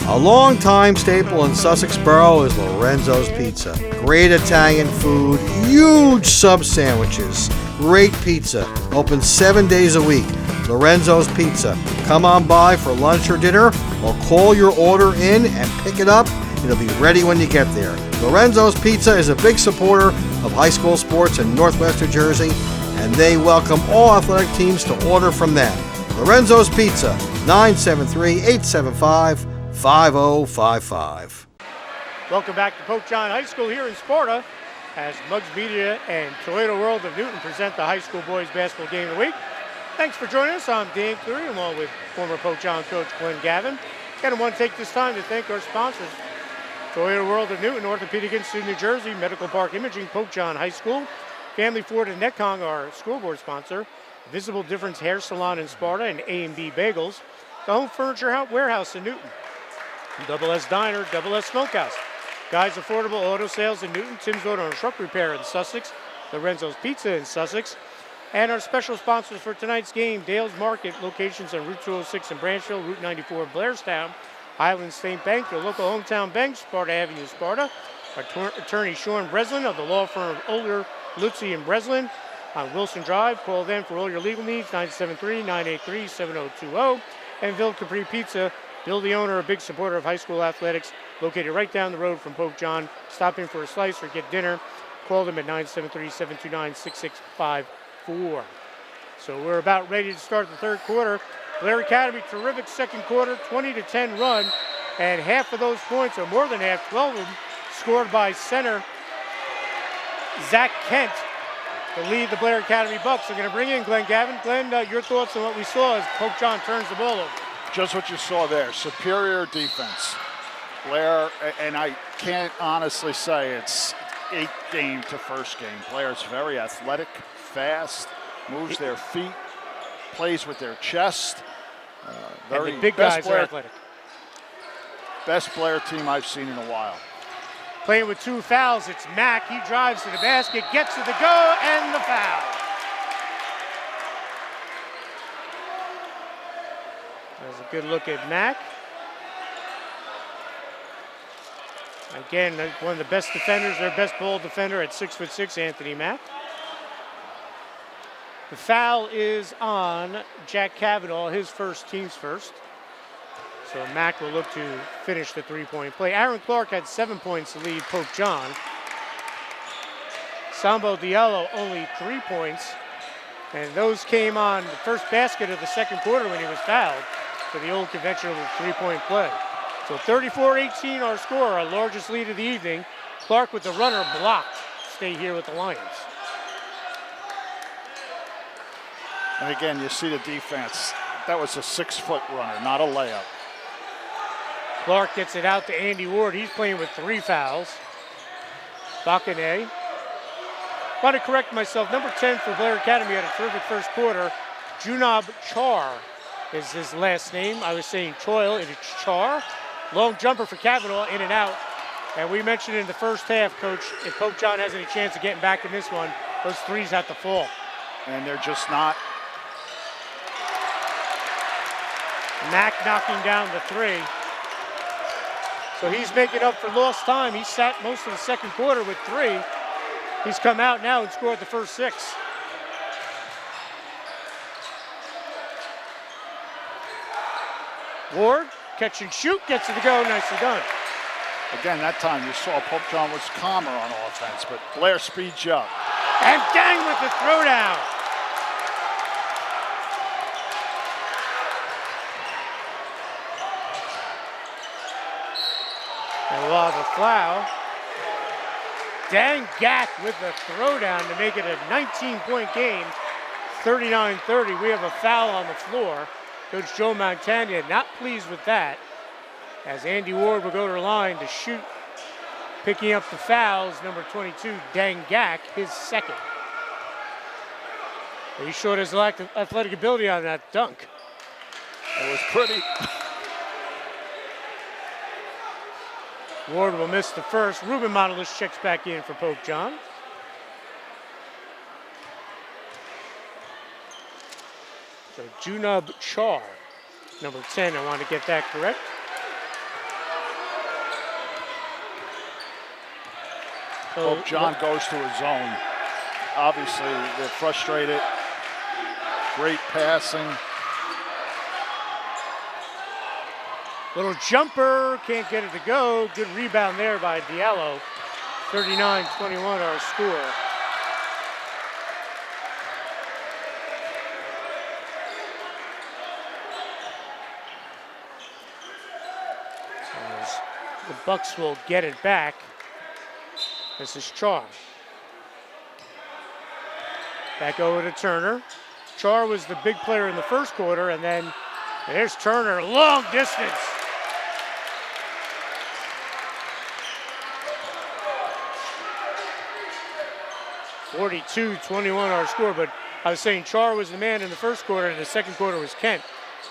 A long-time staple in Sussex Borough is Lorenzo's Pizza. Great Italian food, huge sub sandwiches, great pizza. Open 7 days a week. Lorenzo's Pizza. Come on by for lunch or dinner, or call your order in and pick it up. It'll be ready when you get there. Lorenzo's Pizza is a big supporter of high school sports in Northwest New Jersey, and they welcome all athletic teams to order from them. Lorenzo's Pizza, 973-875-5055. Welcome back to Pope John High School here in Sparta as Muggs Media and Toyota World of Newton present the high school boys basketball game of the week. Thanks for joining us. I'm Dan Cleary along with former Pope John coach Glenn Gavin. And I want to take this time to thank our sponsors, Toyota World of Newton, Orthopedic Institute, New Jersey, Medical Park Imaging, Pope John High School, Family Ford and Netcong, our scoreboard sponsor, Visible Difference Hair Salon in Sparta, and A&B Bagels, the Home Furniture Warehouse in Newton, Double S Diner, Double S Smokehouse, Guys Affordable Auto Sales in Newton, Tim's Auto and Truck Repair in Sussex, Lorenzo's Pizza in Sussex, and our special sponsors for tonight's game, Dale's Market, locations on Route 206 in Branchville, Route 94 in Blairstown, Highland State Bank, your local hometown bank, Sparta Avenue, Sparta. Attorney Sean Breslin of the law firm of Older, Lutzy and Breslin on Wilson Drive. Call them for all your legal needs, 973-983-7020. And Ville Capri Pizza, Bill the owner, a big supporter of high school athletics, located right down the road from Pope John. Stop in for a slice or get dinner. Call them at 973-729-6654. So we're about ready to start the third quarter. Blair Academy, terrific second quarter, 20-10 run, and half of those points, or more than half, 12 of them, scored by center Zach Kent to lead the Blair Academy Bucs. I'm going to bring in Glenn Gavin. Glenn, your thoughts on what we saw as Pope John turns the ball over? Just what you saw there, superior defense. Blair, and I can't honestly say it's 8th game to first game. Blair's very athletic, fast, moves their feet, plays with their chest. And the big guys are athletic. Best Blair team I've seen in a while. Playing with 2 fouls, it's Mack. He drives to the basket, gets to the go, and the foul. There's a good look at Mack. Again, one of the best defenders, their best ball defender at 6'6", Anthony Mack. The foul is on Jack Cavanaugh, his first, team's first. So Mack will look to finish the three-point play. Aaron Clark had 7 points to lead Pope John. Sambo Diallo only 3 points. And those came on the first basket of the second quarter when he was fouled for the old conventional three-point play. So 34-18 our score, our largest lead of the evening. Clark with the runner blocked. Stay here with the Lions. And again, you see the defense. That was a 6-foot runner, not a layup. Clark gets it out to Andy Ward. He's playing with 3 fouls. Bakane. Want to correct myself. Number 10 for Blair Academy had a terrific first quarter. Junab Char is his last name. I was saying Choil, it is Char. Long jumper for Cavanaugh, in and out. And we mentioned in the first half, Coach, if Pope John has any chance of getting back in this one, those threes have to fall. And they're just not. Mack knocking down the 3. So he's making up for lost time. He sat most of the second quarter with 3. He's come out now and scored the first 6. Ward, catch and shoot, gets it to go, nicely done. Again, that time you saw Pope John was calmer on offense, but Blair speeds you up. And Gang with the throwdown. And while the foul, Dang Gak with the throwdown to make it a 19-point game, 39-30. We have a foul on the floor. Coach Joe Montagna not pleased with that, as Andy Ward will go to the line to shoot. Picking up the fouls, number 22, Dang Gak, his second. He showed his lack of athletic ability on that dunk. It was pretty. Ward will miss the first. Ruben Monolith checks back in for Pope John. So Junub Char, number 10. I want to get that correct. Pope John goes to his zone. Obviously, they're frustrated. Great passing. Little jumper, can't get it to go. Good rebound there by Diallo. 39-21 our score. As the Bucs will get it back. This is Char. Back over to Turner. Char was the big player in the first quarter, and then there's Turner, long distance. (42-21) our score, but I was saying Char was the man in the first quarter, and the second quarter was Kent.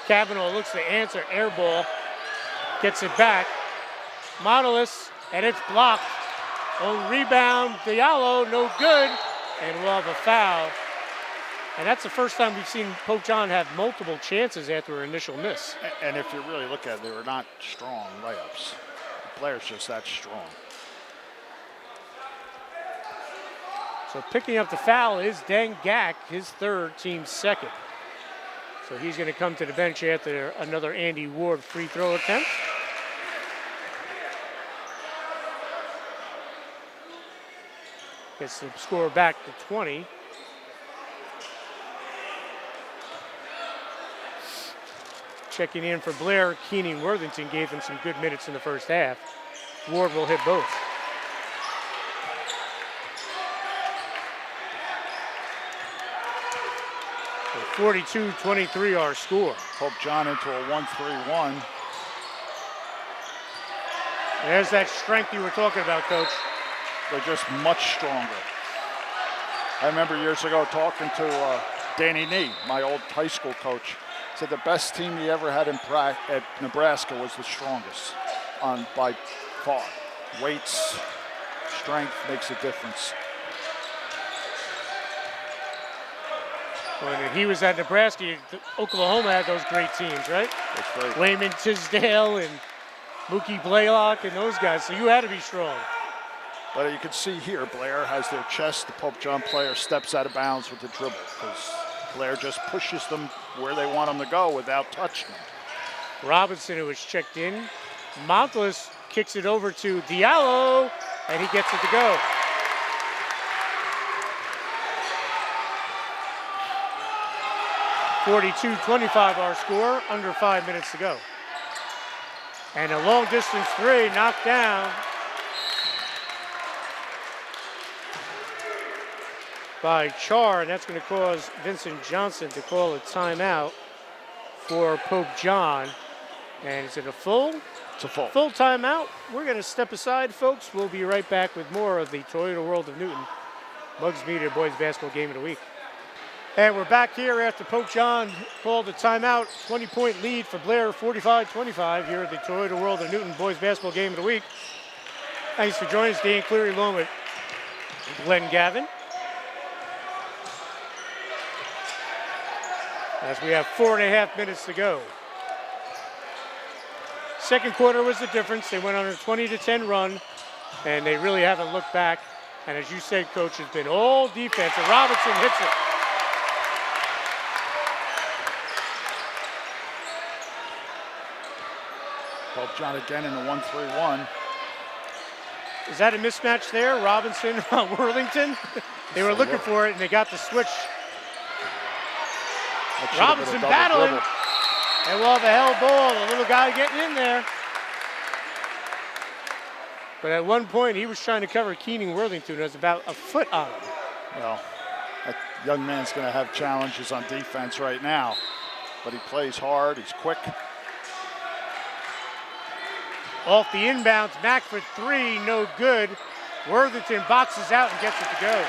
Cavanaugh looks to answer, air ball, gets it back. Monolith, and it's blocked. On rebound, Diallo, no good, and we'll have a foul. And that's the first time we've seen Pope John have multiple chances after her initial miss. And if you really look at it, they were not strong layups. Blair's just that strong. So picking up the foul is Dan Gack, his third, team second. So he's going to come to the bench after another Andy Ward free throw attempt. Gets the score back to 20. Checking in for Blair, Keenan Worthington gave him some good minutes in the first half. Ward will hit both. So 42-23 our score. Pope John into a 1-3-1. There's that strength you were talking about, Coach. They're just much stronger. I remember years ago talking to Danny Nee, my old high school coach. Said the best team he ever had at Nebraska was the strongest by far. Weights, strength makes a difference. When he was at Nebraska, Oklahoma had those great teams, right? That's right. Wayman Tisdale and Mookie Blaylock and those guys, so you had to be strong. But you can see here, Blair has their chest. The Pope John player steps out of bounds with the dribble because Blair just pushes them where they want them to go without touching them. Robinson, who was checked in. Montless kicks it over to Diallo, and he gets it to go. (42-25) our score, under 5 minutes to go. And a long distance three knocked down by Char, and that's going to cause Vincent Johnson to call a timeout for Pope John. And is it a full? It's a full. Full timeout. We're going to step aside, folks. We'll be right back with more of the Toyota World of Newton Bugs Media Boys Basketball Game of the Week. And we're back here after Pope John called a timeout. 20-point lead for Blair, 45-25 here at the Toyota World of Newton Boys Basketball Game of the Week. Thanks for joining us, Dan Cleary, along with Glenn Gavin. As we have 4.5 minutes to go. Second quarter was the difference. They went on a 20-10 run, and they really haven't looked back. And as you said, Coach, it's been all defense, and Robinson hits it. Pope John again in the 1-3-1. Is that a mismatch there? Robinson on Worthington? They were looking for it, and they got the switch. Robinson battling, and we'll have a hell ball. The little guy getting in there. But at one point, he was trying to cover Keenan Worthington. It was about a foot on him. Well, that young man's going to have challenges on defense right now. But he plays hard. He's quick. Off the inbounds, Mack for three, no good. Worthington boxes out and gets it to go.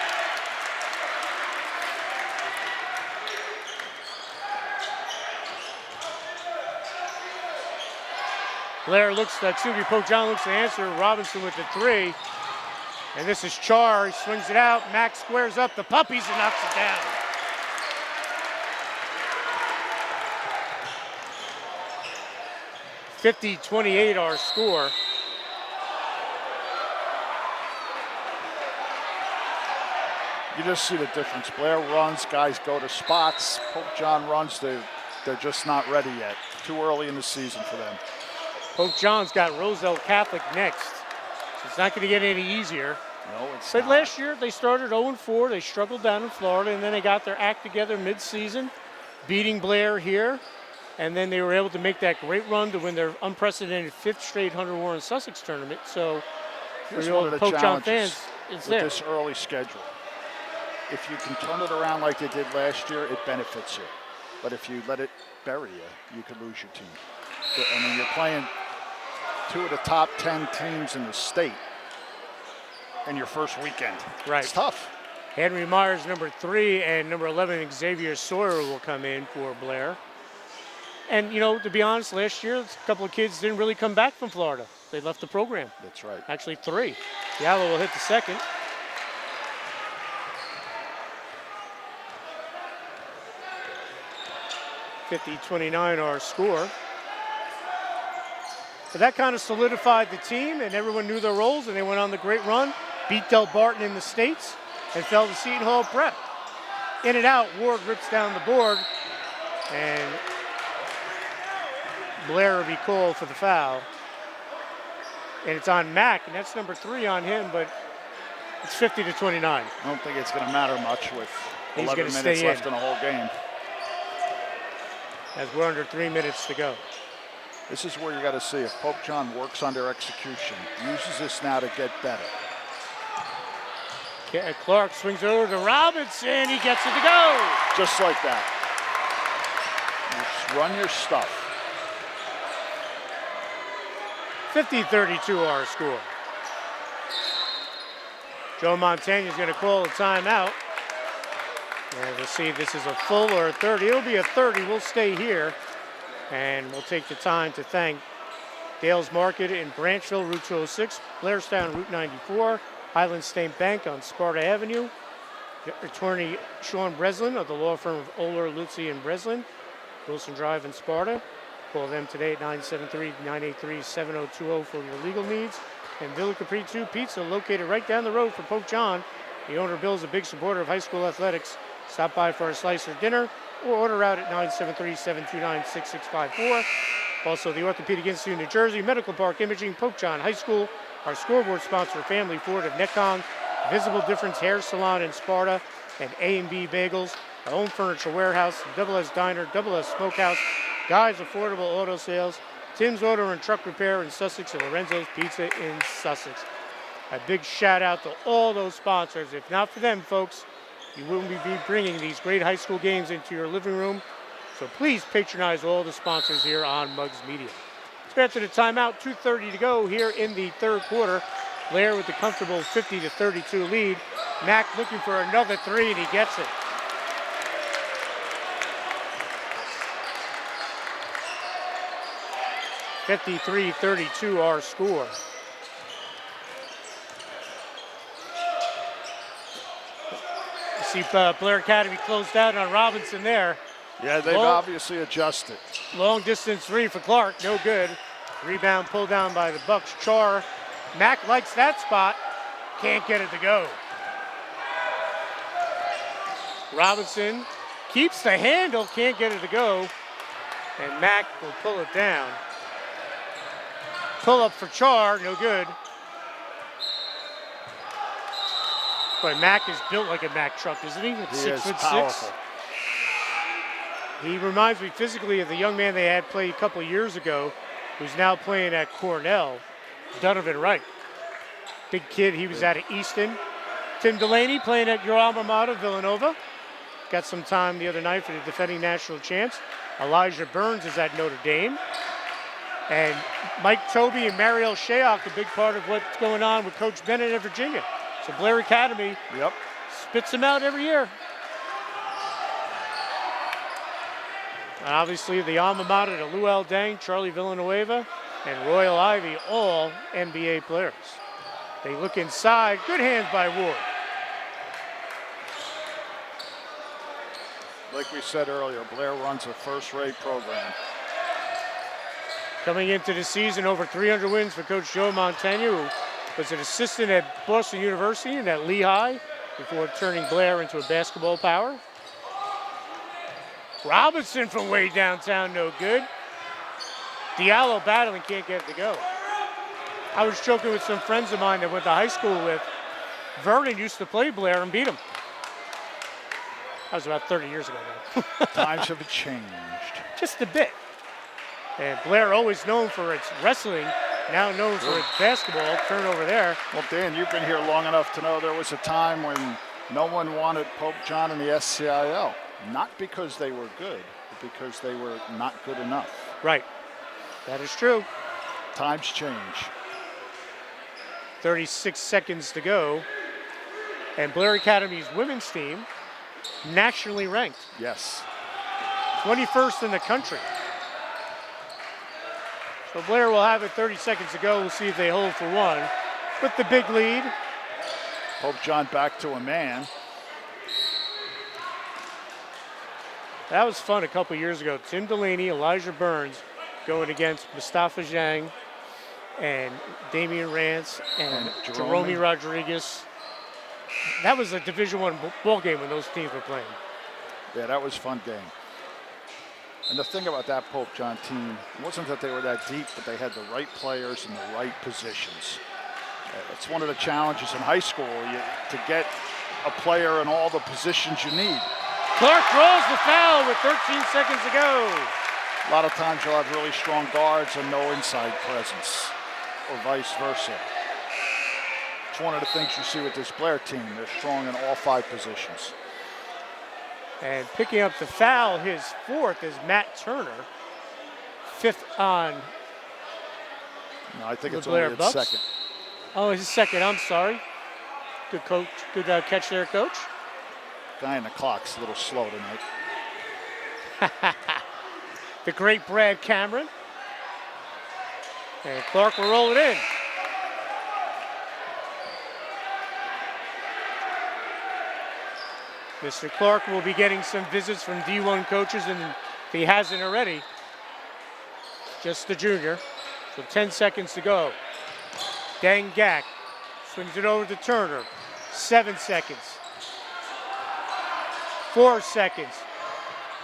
Blair looks, Pope John looks to answer. Robinson with the 3. And this is Char. He swings it out. Mack squares up the puppies and knocks it down. (50-28) our score. You just see the difference. Blair runs, guys go to spots. Pope John runs, they're just not ready yet. Too early in the season for them. Pope John's got Roselle Catholic next. So it's not going to get any easier. No, it's But not. last year they started 0-4. They struggled down in Florida, and then they got their act together mid-season, beating Blair here. And then they were able to make that great run to win their unprecedented 5th straight Hunter Warren Sussex tournament. So for Here's the one old of the Pope John challenges fans, it's with there. this early schedule. If you can turn it around like they did last year, it benefits you. But if you let it bury you, you could lose your team. I mean, you're playing 2 of the top 10 teams in the state in your first weekend. Right. It's tough. Henry Myers, number 3, and number 11, Xavier Sawyer will come in for Blair. And, you know, to be honest, last year, a couple of kids didn't really come back from Florida. They left the program. That's right. Actually, 3. Gallo will hit the second. (50-29) our score. But that kind of solidified the team, and everyone knew their roles, and they went on the great run, beat Del Barton in the States, and fell to Seton Hall Prep. In and out, Ward rips down the board, and Blair will be called for the foul. And it's on Mack, and that's number 3 on him, but it's 50-29. I don't think it's going to matter much with He's 11 gonna minutes stay left in the whole game. As we're under 3 minutes to go. This is where you got to see if Pope John works under execution, uses this now to get better. Clark swings over to Robinson. He gets it to go. Just like that. Just run your stuff. 50-32 our score. Joe Montagna's going to call a timeout. And we'll see if this is a full or a 30. It'll be a 30. We'll stay here. And we'll take the time to thank Dale's Market in Branchville, Route 206, Blairstown, Route 94, Highland State Bank on Sparta Avenue, attorney Sean Breslin of the law firm of Oler, Lutzy, and Breslin, Wilson Drive in Sparta. Call them today at 973-983-7020 for your legal needs. And Villa Capri 2 Pizza, located right down the road from Pope John. The owner Bill is a big supporter of high school athletics. Stop by for a slice or dinner, or order out at 973-729-6654. Also, the Orthopedic Institute of New Jersey, Medical Park Imaging, Pope John High School, our scoreboard sponsor, Family Ford of Netcong, Visible Difference Hair Salon in Sparta, and A&B Bagels, our own furniture warehouse, Double S Diner, Double S Smokehouse, Guy's Affordable Auto Sales, Tim's Auto and Truck Repair in Sussex, and Lorenzo's Pizza in Sussex. A big shout out to all those sponsors. If not for them, folks, you wouldn't be bringing these great high school games into your living room. So please patronize all the sponsors here on Muggs Media. Let's get to the timeout. 2:30 to go here in the third quarter. Blair with the comfortable 50-32 lead. Mack looking for another 3, and he gets it. (53-32) our score. You see Blair Academy closed out on Robinson there. Yeah, they've obviously adjusted. Long distance 3 for Clark, no good. Rebound pulled down by the Bucs. Char. Mack likes that spot, can't get it to go. Robinson keeps the handle, can't get it to go. And Mack will pull it down. Pull up for Char, no good. Boy, Mack is built like a Mack truck, isn't he? At He 6'6". is powerful. He reminds me physically of the young man they had played a couple of years ago, who's now playing at Cornell, Donovan Wright. Big kid, he was out of Easton. Tim Delaney playing at your alma mater, Villanova. Got some time the other night for the defending national champs. Elijah Burns is at Notre Dame. And Mike Tobey and Mariel Shayok, a big part of what's going on with Coach Bennett at Virginia. So Blair Academy spits them out every year. And obviously the alma mater to Lou Dang, Charlie Villanueva, and Royal Ivy, all NBA players. They look inside. Good hands by Ward. Like we said earlier, Blair runs a first-rate program. Coming into the season, over 300 wins for Coach Joe Montaigne, who was an assistant at Boston University and at Lehigh before turning Blair into a basketball power. Robinson from way downtown, no good. Diallo battling, can't get it to go. I was joking with some friends of mine that went to high school with. Vernon used to play Blair and beat him. That was about 30 years ago now. Times have changed. Just a bit. And Blair, always known for its wrestling, now known for its basketball. Turnover there. Well, Dan, you've been here long enough to know there was a time when no one wanted Pope John in the SCIL. Not because they were good, but because they were not good enough. Right. That is true. Times change. 36 seconds to go. And Blair Academy's women's team, nationally ranked. Yes. 21st in the country. So Blair will have it 30 seconds to go. We'll see if they hold for one. With the big lead. Pope John back to a man. That was fun a couple years ago. Tim Delaney, Elijah Burns going against Mustafa Zhang and Damian Rance and Jerome Rodriguez. That was a Division I ball game when those teams were playing. Yeah, that was a fun game. And the thing about that Pope John team wasn't that they were that deep, but they had the right players in the right positions. It's one of the challenges in high school, to get a player in all the positions you need. Clark draws the foul with 13 seconds to go. A lot of times you'll have really strong guards and no inside presence, or vice versa. It's one of the things you see with this Blair team. They're strong in all 5 positions. And picking up the foul, his 4th, is Matt Turner. 5th on No, I think the it's Blair only Bucs. its 2nd. Oh, it's his 2nd, I'm sorry. Good coach, good catch there, Coach. Guy in the clock's a little slow tonight. The great Brad Cameron. And Clark will roll it in. Mr. Clark will be getting some visits from D1 coaches, and if he hasn't already, just the junior. So 10 seconds to go. Dang Gak swings it over to Turner. 7 seconds. 4 seconds.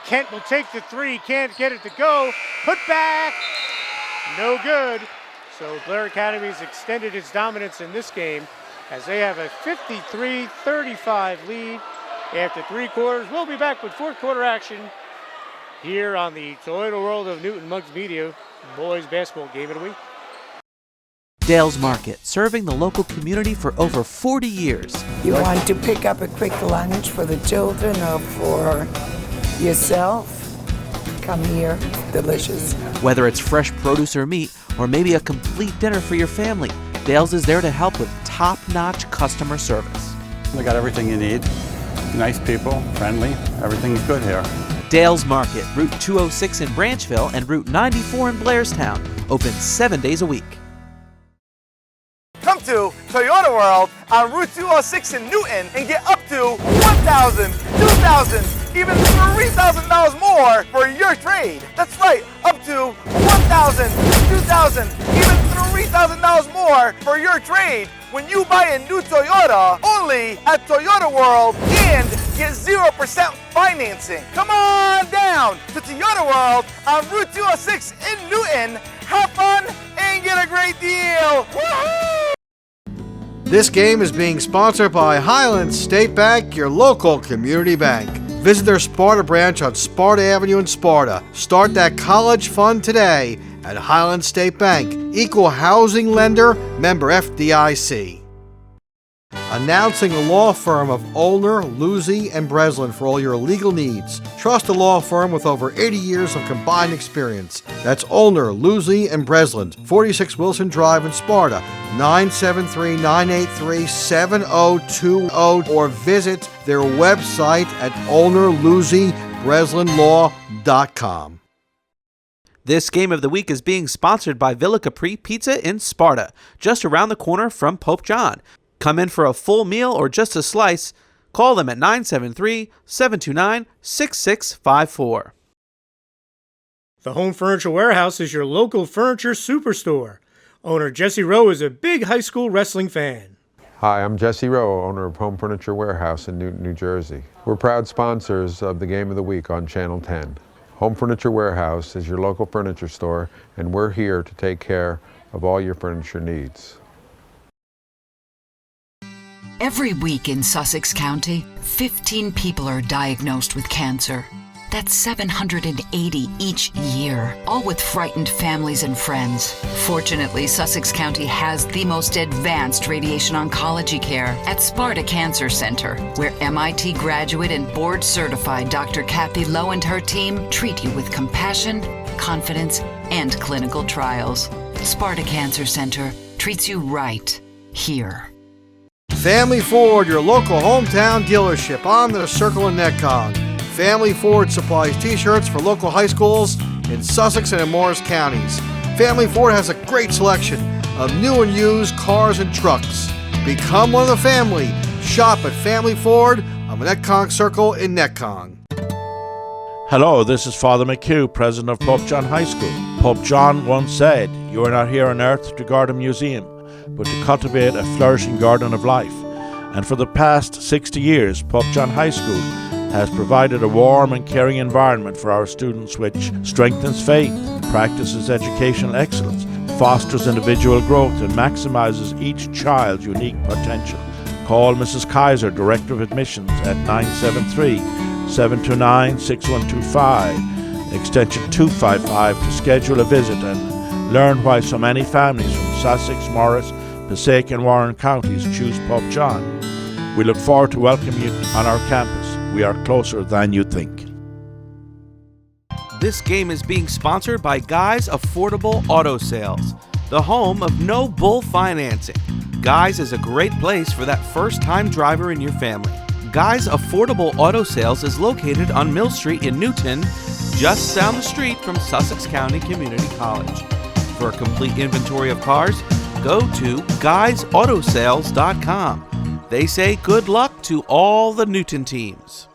Kent will take the 3, can't get it to go. Put back, no good. So Blair Academy has extended its dominance in this game as they have a 53-35 lead after 3 quarters. We'll be back with 4th quarter action here on the Toyota World of Newton Muggs Media Boys Basketball Game of the Week. Dale's Market, serving the local community for over 40 years. You want to pick up a quick lunch for the children or for yourself? Come here, delicious. Whether it's fresh produce or meat, or maybe a complete dinner for your family, Dale's is there to help with top-notch customer service. They got everything you need. Nice people, friendly, everything's good here. Dale's Market, Route 206 in Branchville and Route 94 in Blairstown, open 7 days a week. Come to Toyota World on Route 206 in Newton and get up to $1,000, $2,000, even $3,000 more for your trade. That's right, up to $1,000, $2,000, even $3,000 more for your trade when you buy a new Toyota only at Toyota World and get 0% financing. Come on down to Toyota World on Route 206 in Newton. Have fun and get a great deal. Woohoo! This game is being sponsored by Highland State Bank, your local community bank. Visit their Sparta branch on Sparta Avenue in Sparta. Start that college fund today at Highland State Bank, equal housing lender, member FDIC. Announcing the law firm of Olner, Lucy, and Breslin for all your legal needs. Trust a law firm with over 80 years of combined experience. That's Olner, Lucy, and Breslin, 46 Wilson Drive in Sparta, 973-983-7020, or visit their website at olnerlucybreslinlaw.com. This game of the week is being sponsored by Villa Capri Pizza in Sparta, just around the corner from Pope John. Come in for a full meal or just a slice. Call them at 973-729-6654. The Home Furniture Warehouse is your local furniture superstore. Owner Jesse Rowe is a big high school wrestling fan. Hi, I'm Jesse Rowe, owner of Home Furniture Warehouse in Newton, New Jersey. We're proud sponsors of the Game of the Week on Channel 10. Home Furniture Warehouse is your local furniture store, and we're here to take care of all your furniture needs. Every week in Sussex County, 15 people are diagnosed with cancer. That's 780 each year, all with frightened families and friends. Fortunately, Sussex County has the most advanced radiation oncology care at Sparta Cancer Center, where MIT graduate and board-certified Dr. Kathy Lowe and her team treat you with compassion, confidence, and clinical trials. Sparta Cancer Center treats you right here. Family Ford, your local hometown dealership on the Circle in Netcong. Family Ford supplies t-shirts for local high schools in Sussex and in Morris counties. Family Ford has a great selection of new and used cars and trucks. Become one of the family. Shop at Family Ford on the Netcong Circle in Netcong. Hello, this is Father McHugh, president of Pope John High School. Pope John once said, "You are not here on earth to guard a museum, but to cultivate a flourishing garden of life." And for the past 60 years, Pope John High School has provided a warm and caring environment for our students which strengthens faith, practices educational excellence, fosters individual growth, and maximizes each child's unique potential. Call Mrs. Kaiser, Director of Admissions, at 973-729-6125, extension 255, to schedule a visit and learn why so many families from Sussex, Morris, Passaic, and Warren counties choose Pope John. We look forward to welcoming you on our campus. We are closer than you think. This game is being sponsored by Guy's Affordable Auto Sales, the home of no bull financing. Guy's is a great place for that first-time driver in your family. Guy's Affordable Auto Sales is located on Mill Street in Newton, just down the street from Sussex County Community College. For a complete inventory of cars, go to guysautosales.com. They say good luck to all the Newton teams.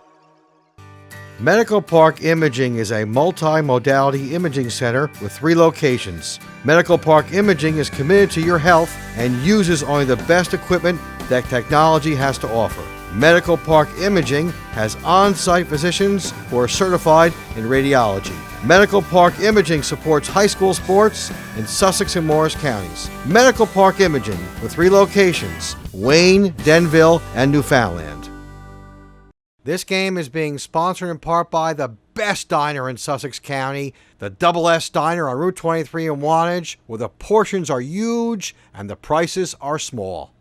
Medical Park Imaging is a multi-modality imaging center with 3 locations. Medical Park Imaging is committed to your health and uses only the best equipment that technology has to offer. Medical Park Imaging has on-site physicians who are certified in radiology. Medical Park Imaging supports high school sports in Sussex and Morris counties. Medical Park Imaging with 3 locations: Wayne, Denville, and Newfoundland. This game is being sponsored in part by the best diner in Sussex County, the Double S Diner on Route 23 in Wantage, where the portions are huge and the prices are small.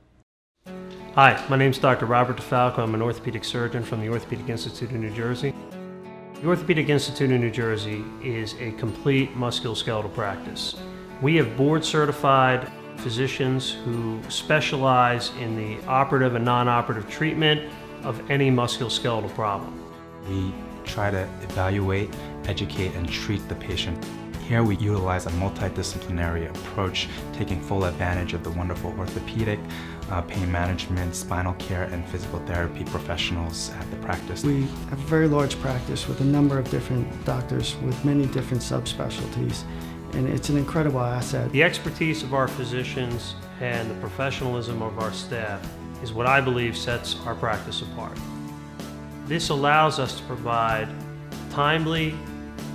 Hi, my name is Dr. Robert DeFalco. I'm an orthopedic surgeon from the Orthopedic Institute of New Jersey. The Orthopedic Institute of New Jersey is a complete musculoskeletal practice. We have board-certified physicians who specialize in the operative and non-operative treatment of any musculoskeletal problem. We try to evaluate, educate, and treat the patient. Here we utilize a multidisciplinary approach, taking full advantage of the wonderful orthopedic, pain management, spinal care, and physical therapy professionals at the practice. We have a very large practice with a number of different doctors with many different subspecialties, and it's an incredible asset. The expertise of our physicians and the professionalism of our staff is what I believe sets our practice apart. This allows us to provide timely,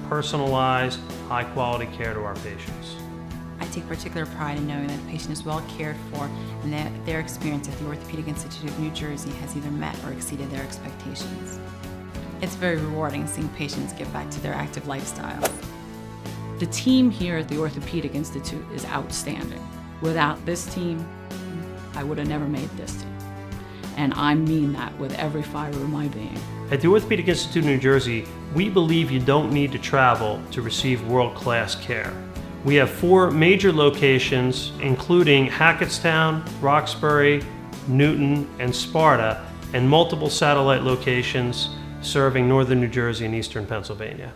personalized, high-quality care to our patients. I take particular pride in knowing that the patient is well cared for and that their experience at the Orthopedic Institute of New Jersey has either met or exceeded their expectations. It's very rewarding seeing patients get back to their active lifestyles. The team here at the Orthopedic Institute is outstanding. Without this team, I would have never made this team. And I mean that with every fiber of my being. At the Orthopedic Institute of New Jersey, we believe you don't need to travel to receive world-class care. We have 4 major locations, including Hackettstown, Roxbury, Newton, and Sparta, and multiple satellite locations serving northern New Jersey and eastern Pennsylvania.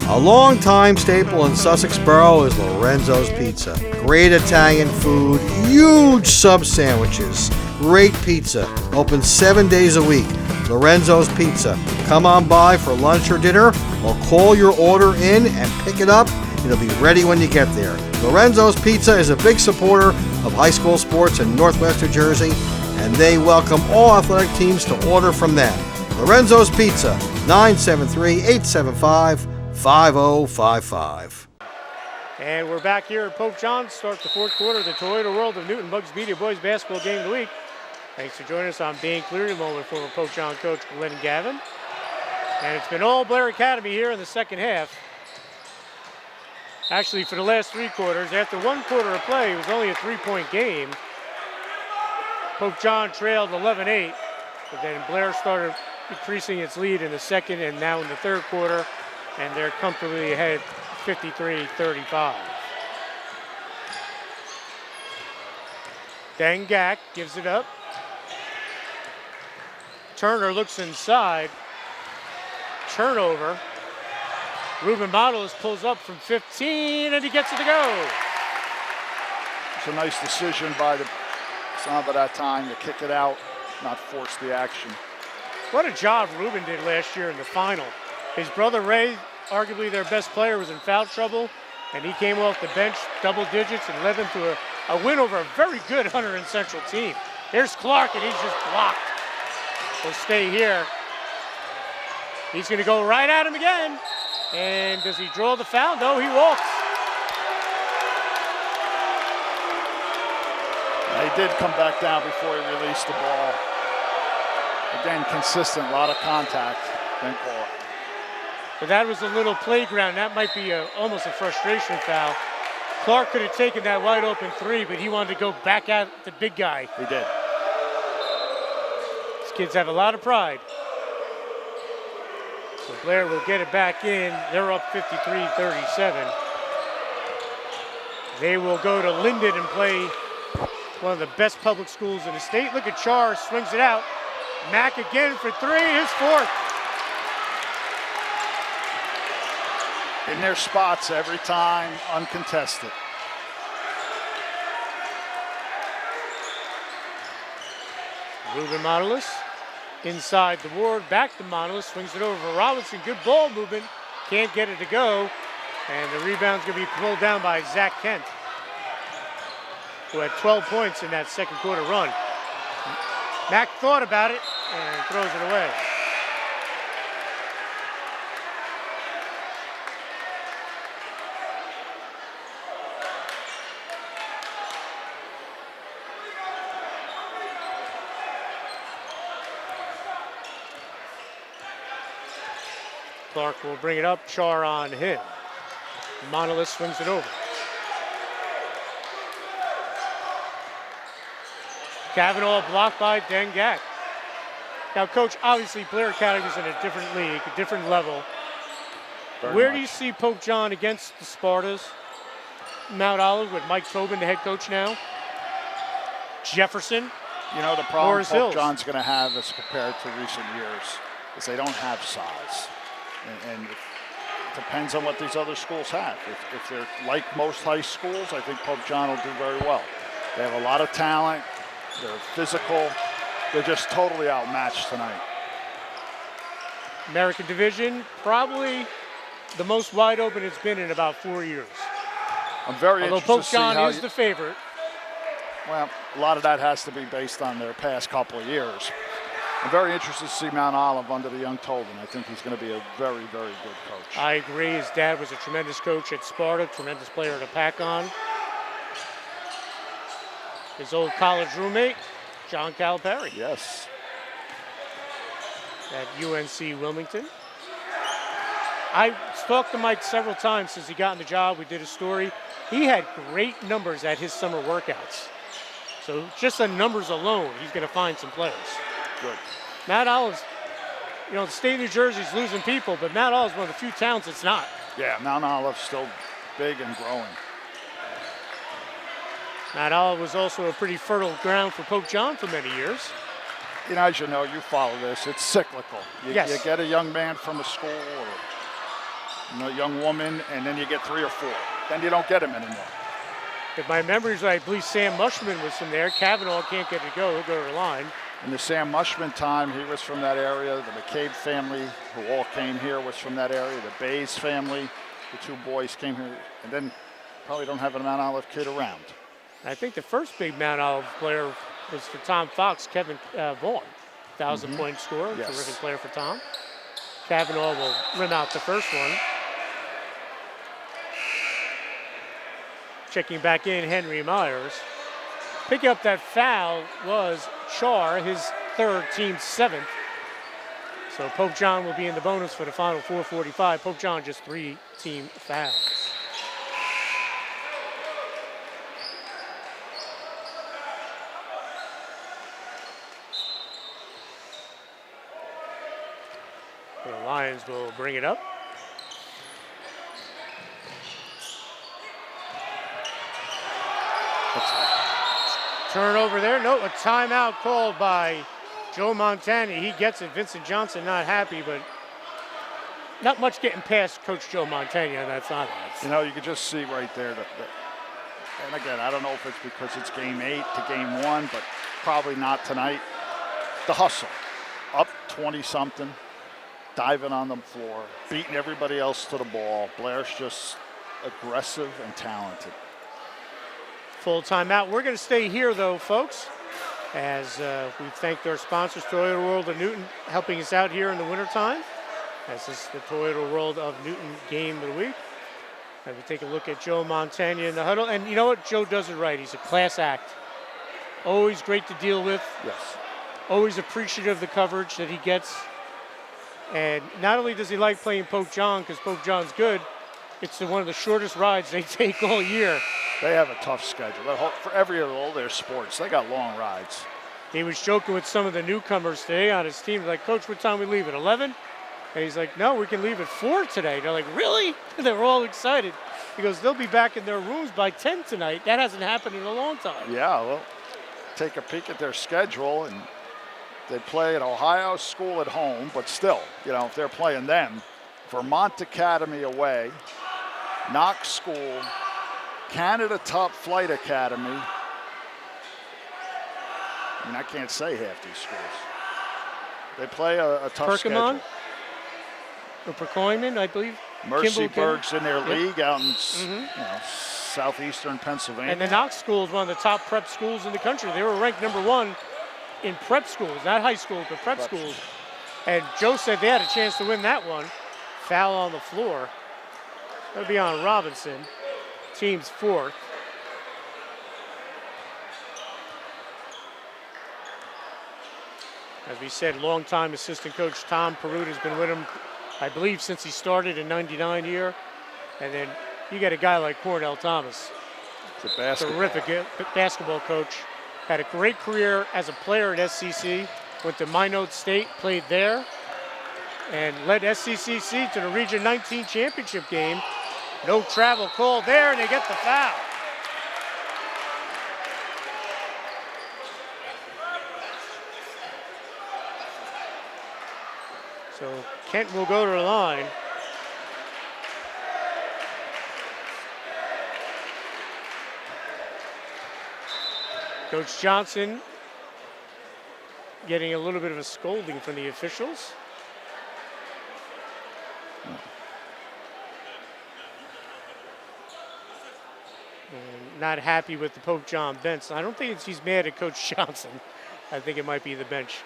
A long-time staple in Sussex Borough is Lorenzo's Pizza. Great Italian food, huge sub sandwiches, great pizza. Open 7 days a week. Lorenzo's Pizza. Come on by for lunch or dinner, or call your order in and pick it up. It'll be ready when you get there. Lorenzo's Pizza is a big supporter of high school sports in Northwest New Jersey, and they welcome all athletic teams to order from them. Lorenzo's Pizza, 973-875-5055. And we're back here at Pope John. Start the fourth quarter of the Toyota World of Newton Bugs Media Boys Basketball Game of the Week. Thanks for joining us. I'm Dan Cleary, along with former Pope John coach Glenn Gavin. And it's been all Blair Academy here in the second half. Actually, for the last three quarters, after one quarter of play, it was only a three-point game. Pope John trailed 11-8, but then Blair started increasing its lead in the second and now in the third quarter, and they're comfortably ahead 53-35. Dengak gives it up. Turner looks inside. Turnover. Ruben Modelis pulls up from 15 and he gets it to go. It's a nice decision by the Samba that time to kick it out, not force the action. What a job Ruben did last year in the final. His brother Ray, arguably their best player, was in foul trouble, and he came off the bench double digits and led them to a win over a very good Hunter and Central team. Here's Clark, and he's just blocked. He'll stay here. He's going to go right at him again. And does he draw the foul? No, he walks. He did come back down before he released the ball. Again, consistent, a lot of contact. Didn't call it. But that was a little playground. That might be almost a frustration foul. Clark could have taken that wide open three, but he wanted to go back at the big guy. He did. These kids have a lot of pride. So Blair will get it back in. They're up 53-37. They will go to Linden and play one of the best public schools in the state. Look at Char, swings it out. Mack again for three, his fourth. In their spots every time, uncontested. Ruben Modelis inside the board, back to Modelis, swings it over for Robinson. Good ball movement, can't get it to go. And the rebound's gonna be pulled down by Zach Kent, who had 12 points in that second quarter run. Mack thought about it and throws it away. Clark will bring it up, Char on him. Modelis swings it over. Kavanaugh blocked by Dengak. Now, Coach, obviously Blair Academy is in a different league, a different level. Where do you see Pope John against the Spartas? Mount Olive with Mike Tobin, the head coach now. Jefferson. You know, the problem Morris Pope Hills. John's going to have as compared to recent years is they don't have size. And it depends on what these other schools have. If they're like most high schools, I think Pope John will do very well. They have a lot of talent. They're physical. They're just totally outmatched tonight. American Division, probably the most wide open it's been in about 4 years. I'm very Although interested Pope to see John how is the favorite. Well, a lot of that has to be based on their past couple of years. I'm very interested to see Mount Olive under the young Tobin. I think he's going to be a very, very good coach. I agree. His dad was a tremendous coach at Sparta, tremendous player to pack on. His old college roommate, John Calipari. Yes. At UNC Wilmington. I talked to Mike several times since he got in the job. We did a story. He had great numbers at his summer workouts. So just the numbers alone, he's going to find some players. Good. Mount Olive's, you know, the state of New Jersey's losing people, but Mount Olive's one of the few towns that's not. Yeah, Mount Olive's still big and growing. Mount Olive was also a pretty fertile ground for Pope John for many years. You know, as you know, you follow this, it's cyclical. You Yes. get a young man from a school, or young woman, and then you get 3 or 4. Then you don't get them anymore. If my memory's right, I believe Sam Mushman was from there. Kavanaugh can't get it to go. He'll go to the line. In the Sam Mushman time, he was from that area. The McCabe family, who all came here, was from that area. The Bays family, the 2 boys came here. And then probably don't have a Mount Olive kid around. I think the first big Mount Olive player was for Tom Fox, Kevin Vaughn. 1,000-point scorer. Yes. Terrific player for Tom. Kavanaugh will rim out the first one. Checking back in, Henry Myers. Picking up that foul was Char, his 3rd, team 7th. So Pope John will be in the bonus for the final 4:45. Pope John just 3 team fouls. The Lions will bring it up. Turnover there. No, a timeout called by Joe Montana. He gets it. Vincent Johnson not happy, but not much getting past Coach Joe Montana on that sideline. You can just see right there and again, I don't know if it's because it's game 8 to game 1, but probably not tonight. The hustle. Up 20-something, diving on the floor, beating everybody else to the ball. Blair's just aggressive and talented. Full timeout. We're going to stay here, though, folks, as we thank our sponsors, Toyota World of Newton, helping us out here in the wintertime. This is the Toyota World of Newton game of the week. And we take a look at Joe Montana in the huddle. And you know what? Joe does it right. He's a class act. Always great to deal with. Yes. Always appreciative of the coverage that he gets. And not only does he like playing Pope John, because Pope John's good, it's one of the shortest rides they take all year. They have a tough schedule. For every of all their sports, they got long rides. He was joking with some of the newcomers today on his team. Like, Coach, what time we leave at 11? And he's like, no, we can leave at 4 today. They're like, really? They're all excited. He goes, they'll be back in their rooms by 10 tonight. That hasn't happened in a long time. Yeah, well, take a peek at their schedule, and they play at Ohio School at home, but still, if they're playing them, Vermont Academy away, Knox School, Canada Top Flight Academy. I can't say half these schools. They play a tough schedule. Or Percoyman, I believe. Mercyburg's in their league out in southeastern Pennsylvania. And the Knox School is one of the top prep schools in the country. They were ranked #1 in prep schools, not high school, but prep schools. And Joe said they had a chance to win that one. Foul on the floor. That'll be on Robinson. Team's 4th. As we said, longtime assistant coach Tom Perut has been with him, I believe, since he started in '99 here. And then you get a guy like Cornell Thomas. Terrific basketball coach. Had a great career as a player at SCC. Went to Minot State, played there, and led SCCC to the Region 19 championship game. No travel call there, and they get the foul. So Kent will go to the line. Coach Johnson getting a little bit of a scolding from the officials. And not happy with the Pope John bench. I don't think he's mad at Coach Johnson. I think it might be the bench.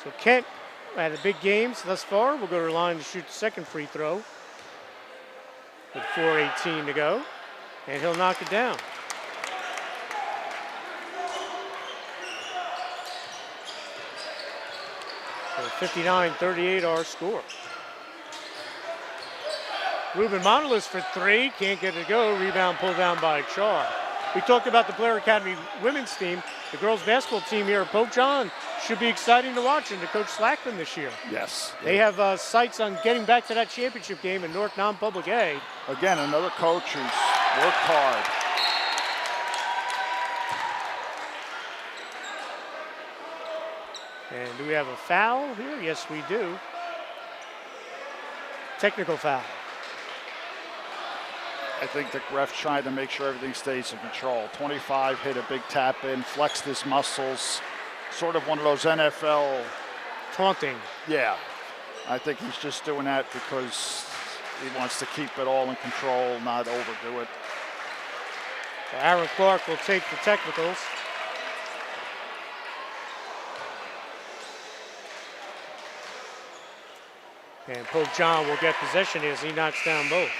So Kent had the big games thus far. We'll go to the line to shoot the second free throw with 4:18 to go. And he'll knock it down. So 59-38 our score. Ruben Monolith for 3, can't get it to go. Rebound pulled down by Char. We talked about the Blair Academy women's team. The girls basketball team here at Pope John should be exciting to watch and to coach Slackman this year. Yes. They have sights on getting back to that championship game in North Non-Public A. Again, another coach who's worked hard. And do we have a foul here? Yes, we do. Technical foul. I think the ref's trying to make sure everything stays in control. 25 hit a big tap in, flexed his muscles, sort of one of those NFL taunting. Yeah, I think he's just doing that because he wants to keep it all in control, not overdo it. Aaron Clark will take the technicals. And Pope John will get possession as he knocks down both.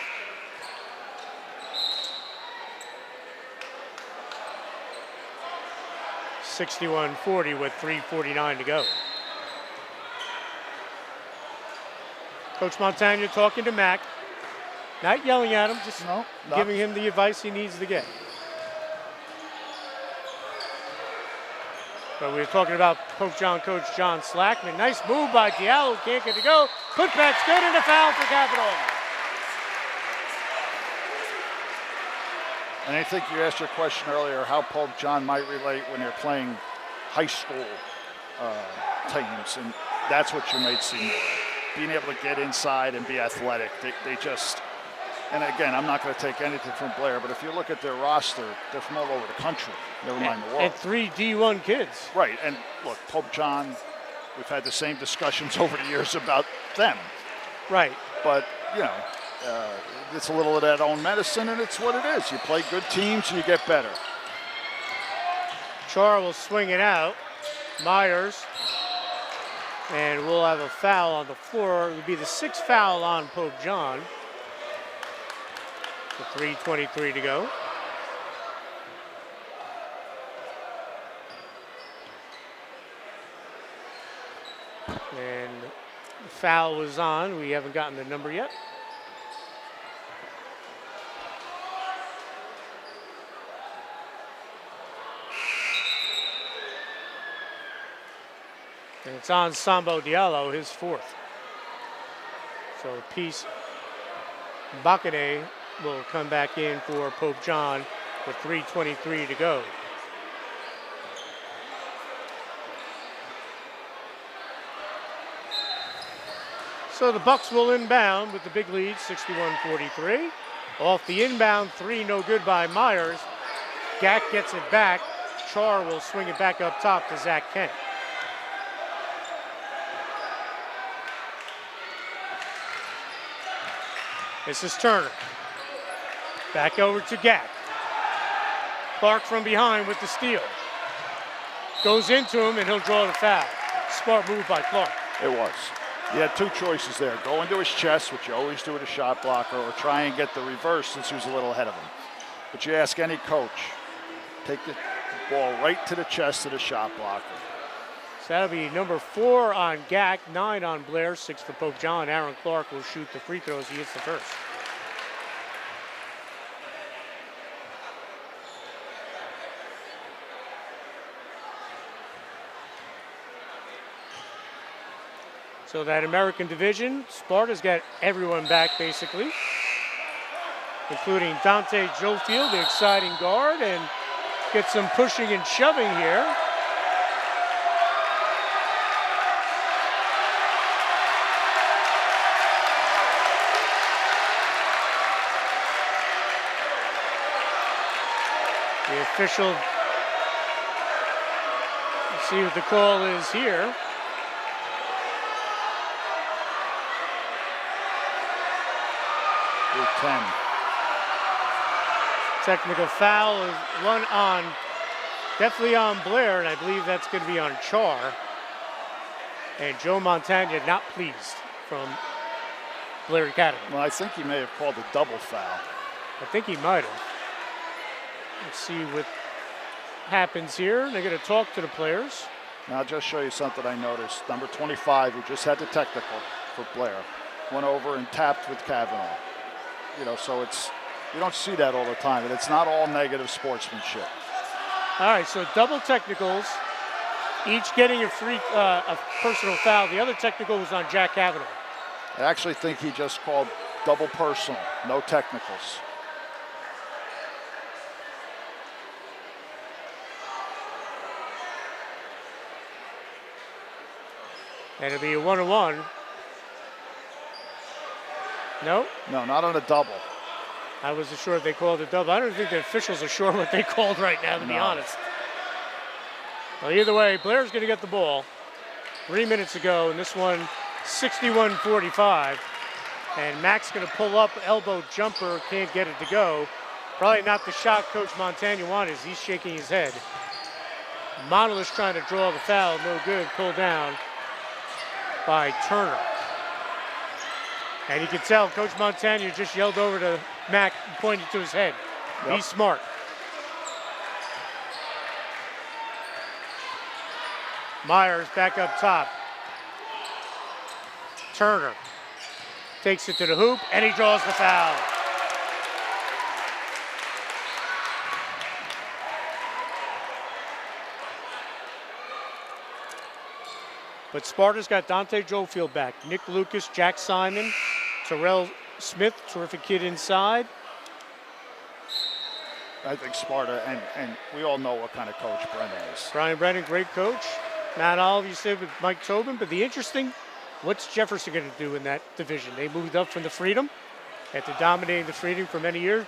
(61-40) with 3:49 to go. Coach Montagna talking to Mac. Not yelling at him, just giving him the advice he needs to get. But we were talking about Pope John coach John Slackman. Nice move by Diallo, can't get to go. Putback's good and a foul for Capital. And I think you asked your question earlier how Pope John might relate when they're playing high school teams, and that's what you might see more of. Being able to get inside and be athletic. They just, and again, I'm not going to take anything from Blair, but if you look at their roster, they're from all over the country, never mind the world. And 3 D1 kids. Right, and look, Pope John, we've had the same discussions over the years about them. Right. But, you know, it's a little of that own medicine, and it's what it is. You play good teams, and you get better. Char will swing it out. Myers. And we'll have a foul on the floor. It would be the 6th foul on Pope John. With 3:23 to go. And the foul was on. We haven't gotten the number yet. And it's on Sambo Diallo, his 4th. So Peace Bakane will come back in for Pope John with 3:23 to go. So the Bucs will inbound with the big lead, 61-43. Off the inbound, 3 no good by Myers. Gack gets it back. Char will swing it back up top to Zach Kent. This is Turner. Back over to Gack. Clark from behind with the steal. Goes into him and he'll draw the foul. Smart move by Clark. It was. He had 2 choices there. Go into his chest, which you always do with a shot blocker, or try and get the reverse since he was a little ahead of him. But you ask any coach, take the ball right to the chest of the shot blocker. So that'll be number 4 on Gack, 9 on Blair, 6 for Pope John. Aaron Clark will shoot the free throws. He hits the first. So that American division, Sparta's got everyone back basically, including Dante Jofield, the exciting guard, and get some pushing and shoving here. The official, let's see what the call is here. Group 10. Technical foul is one on, definitely on Blair, and I believe that's going to be on Char. And Joe Montagna not pleased from Blair Academy. Well, I think he may have called a double foul. I think he might have. Let's see what happens here. They're going to talk to the players. Now I'll just show you something I noticed. Number 25, who just had the technical for Blair, went over and tapped with Kavanaugh. You know, so it's, you don't see that all the time, and it's not all negative sportsmanship. All right, so double technicals, each getting a personal foul. The other technical was on Jack Kavanaugh. I actually think he just called double personal, no technicals. And it'll be a 1-on-1. No? No, not on a double. I wasn't sure if they called it double. I don't think the officials are sure what they called right now, to be honest. Well, either way, Blair's going to get the ball. 3 minutes ago, and this one 61-45. And Mac's going to pull up, elbow jumper, can't get it to go. Probably not the shot Coach Montagna wanted. He's shaking his head. Monolith's trying to draw the foul, no good, pulled down by Turner. And you can tell Coach Montagna just yelled over to Mac and pointed to his head. Yep. Be smart. Myers back up top. Turner takes it to the hoop, and he draws the foul. But Sparta's got Dante Jofield back. Nick Lucas, Jack Simon, Terrell Smith, terrific kid inside. I think Sparta, and we all know what kind of coach Brennan is. Brian Brennan, great coach. Matt Olive, you said with Mike Tobin, but the interesting, what's Jefferson going to do in that division? They moved up from the Freedom after dominating the Freedom for many years.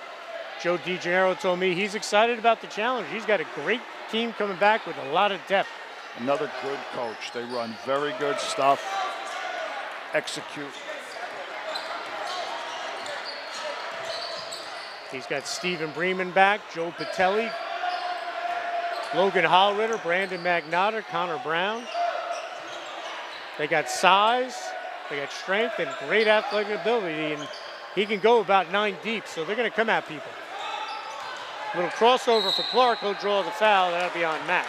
Joe DiGennaro told me he's excited about the challenge. He's got a great team coming back with a lot of depth. Another good coach. They run very good stuff, execute. He's got Stephen Bremen back, Joe Patelli, Logan Hollritter, Brandon Magnotta, Connor Brown. They got size, they got strength, and great athletic ability, and he can go about 9 deep, so they're going to come at people. Little crossover for Clark, he'll draw the foul, that'll be on Mac.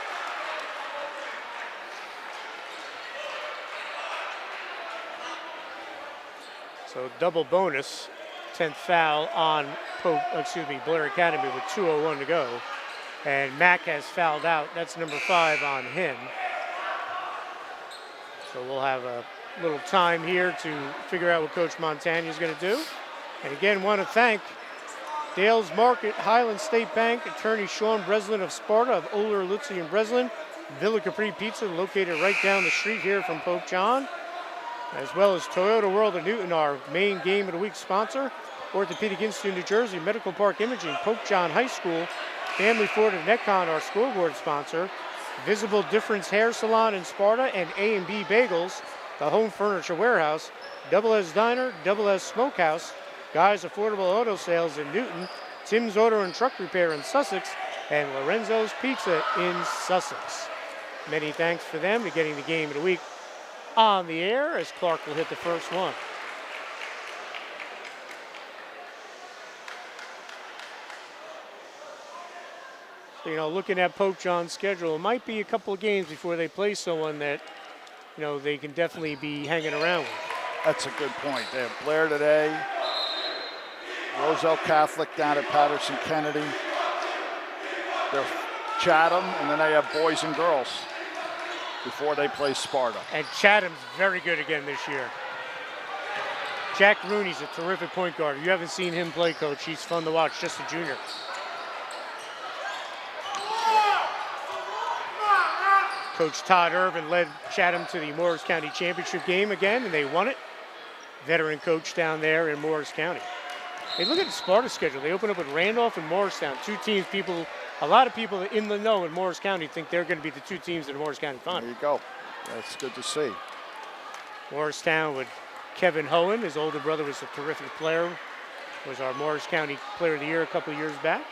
So double bonus, 10th foul on Blair Academy with 2:01 to go. And Mac has fouled out. That's number 5 on him. So we'll have a little time here to figure out what Coach Montagna is going to do. And again, want to thank Dale's Market, Highland State Bank, attorney Sean Breslin of Sparta, of Oler, Lutzy, and Breslin, Villa Capri Pizza, located right down the street here from Pope John, as well as Toyota World of Newton, our main game of the week sponsor, Orthopedic Institute, New Jersey, Medical Park Imaging, Pope John High School, Family Ford of Netcon, our scoreboard sponsor, Visible Difference Hair Salon in Sparta, and A&B Bagels, the Home Furniture Warehouse, Double S Diner, Double S Smokehouse, Guys Affordable Auto Sales in Newton, Tim's Auto and Truck Repair in Sussex, and Lorenzo's Pizza in Sussex. Many thanks for them to getting the game of the week on the air, as Clark will hit the first one. So, looking at Pope John's schedule, it might be a couple of games before they play someone that, they can definitely be hanging around with. That's a good point. They have Blair today, Roselle Catholic down at Patterson Kennedy. They're Chatham, and then they have boys and girls before they play Sparta. And Chatham's very good again this year. Jack Rooney's a terrific point guard. If you haven't seen him play, Coach, he's fun to watch, just a junior. Coach Todd Irvin led Chatham to the Morris County Championship game again, and they won it. Veteran coach down there in Morris County. Hey, look at the Sparta schedule. They open up with Randolph and Morristown, 2 teams a lot of people in the know in Morris County think they're going to be the 2 teams in the Morris County Final. There you go. That's good to see. Morristown with Kevin Hohen. His older brother was a terrific player. Was our Morris County Player of the Year a couple of years back.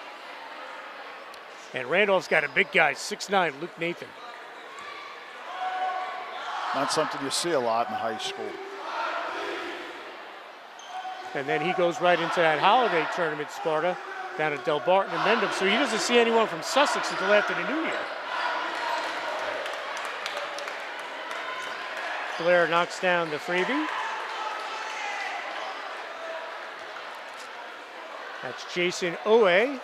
And Randolph's got a big guy, 6'9", Luke Nathan. Not something you see a lot in high school. And then he goes right into that holiday tournament, Sparta, down at Del Barton and Mendham. So he doesn't see anyone from Sussex until after the New Year. Blair knocks down the freebie. That's Jason Owe.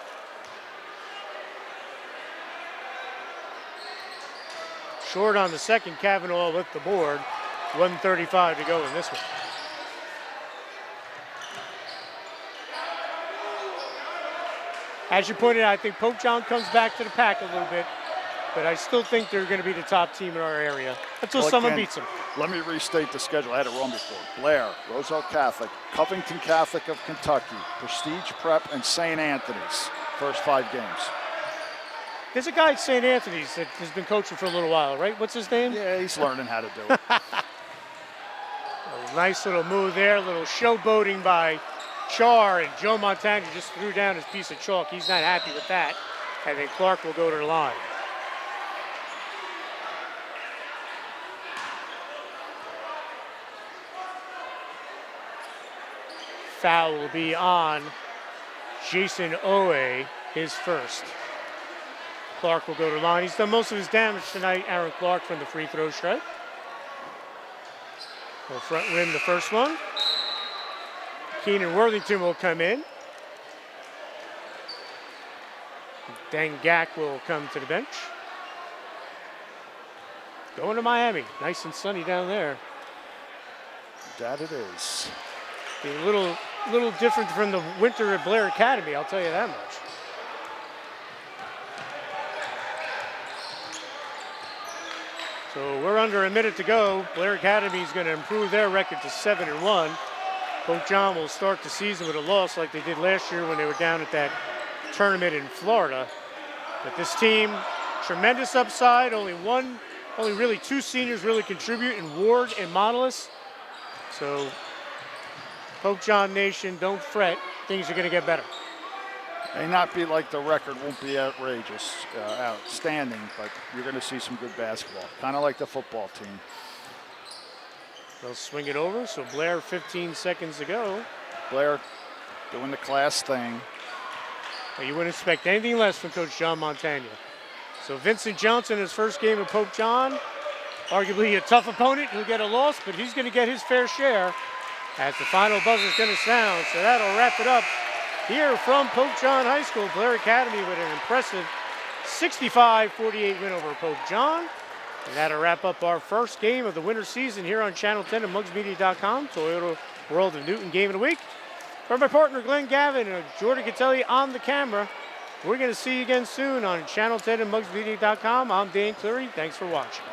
Short on the second, Kavanaugh with the board. 1:35 to go in this one. As you pointed out, I think Pope John comes back to the pack a little bit. but I still think they're going to be the top team in our area until Well, someone again, beats them. Let me restate the schedule. I had it wrong before. Blair, Roosevelt Catholic, Covington Catholic of Kentucky, Prestige Prep, and St. Anthony's. First 5 games. There's a guy at St. Anthony's that has been coaching for a little while, right? What's his name? Yeah, he's learning how to do it. A nice little move there, a little showboating by Char, and Joe Montagna just threw down his piece of chalk. He's not happy with that. And then Clark will go to the line. Foul will be on Jason Owe, his first. Clark will go to the line. He's done most of his damage tonight, Aaron Clark, from the free throw stripe. Will front rim the first one. Keenan Worthington will come in. Dangak will come to the bench. Going to Miami. Nice and sunny down there. That it is. Be a little different from the winter at Blair Academy, I'll tell you that much. So we're under a minute to go. Blair Academy is going to improve their record to 7-1. Pope John will start the season with a loss like they did last year when they were down at that tournament in Florida. But this team, tremendous upside. Only really 2 seniors really contribute in Ward and Monolith. So Pope John Nation, don't fret. Things are going to get better. May not be like the record, won't be outrageous, outstanding, but you're going to see some good basketball. Kind of like the football team. They'll swing it over, so Blair 15 seconds to go. Blair doing the class thing. Well, you wouldn't expect anything less from Coach John Montagna. So Vincent Johnson, his first game of Pope John, arguably a tough opponent. He'll get a loss, but he's going to get his fair share as the final buzzer is going to sound. So that'll wrap it up here from Pope John High School. Blair Academy with an impressive 65-48 win over Pope John. And that'll wrap up our first game of the winter season here on Channel 10 and MugsMedia.com, Toyota World of Newton Game of the Week. For my partner Glenn Gavin and Jordan Catelli on the camera, we're going to see you again soon on Channel 10 and MugsMedia.com. I'm Dan Cleary. Thanks for watching.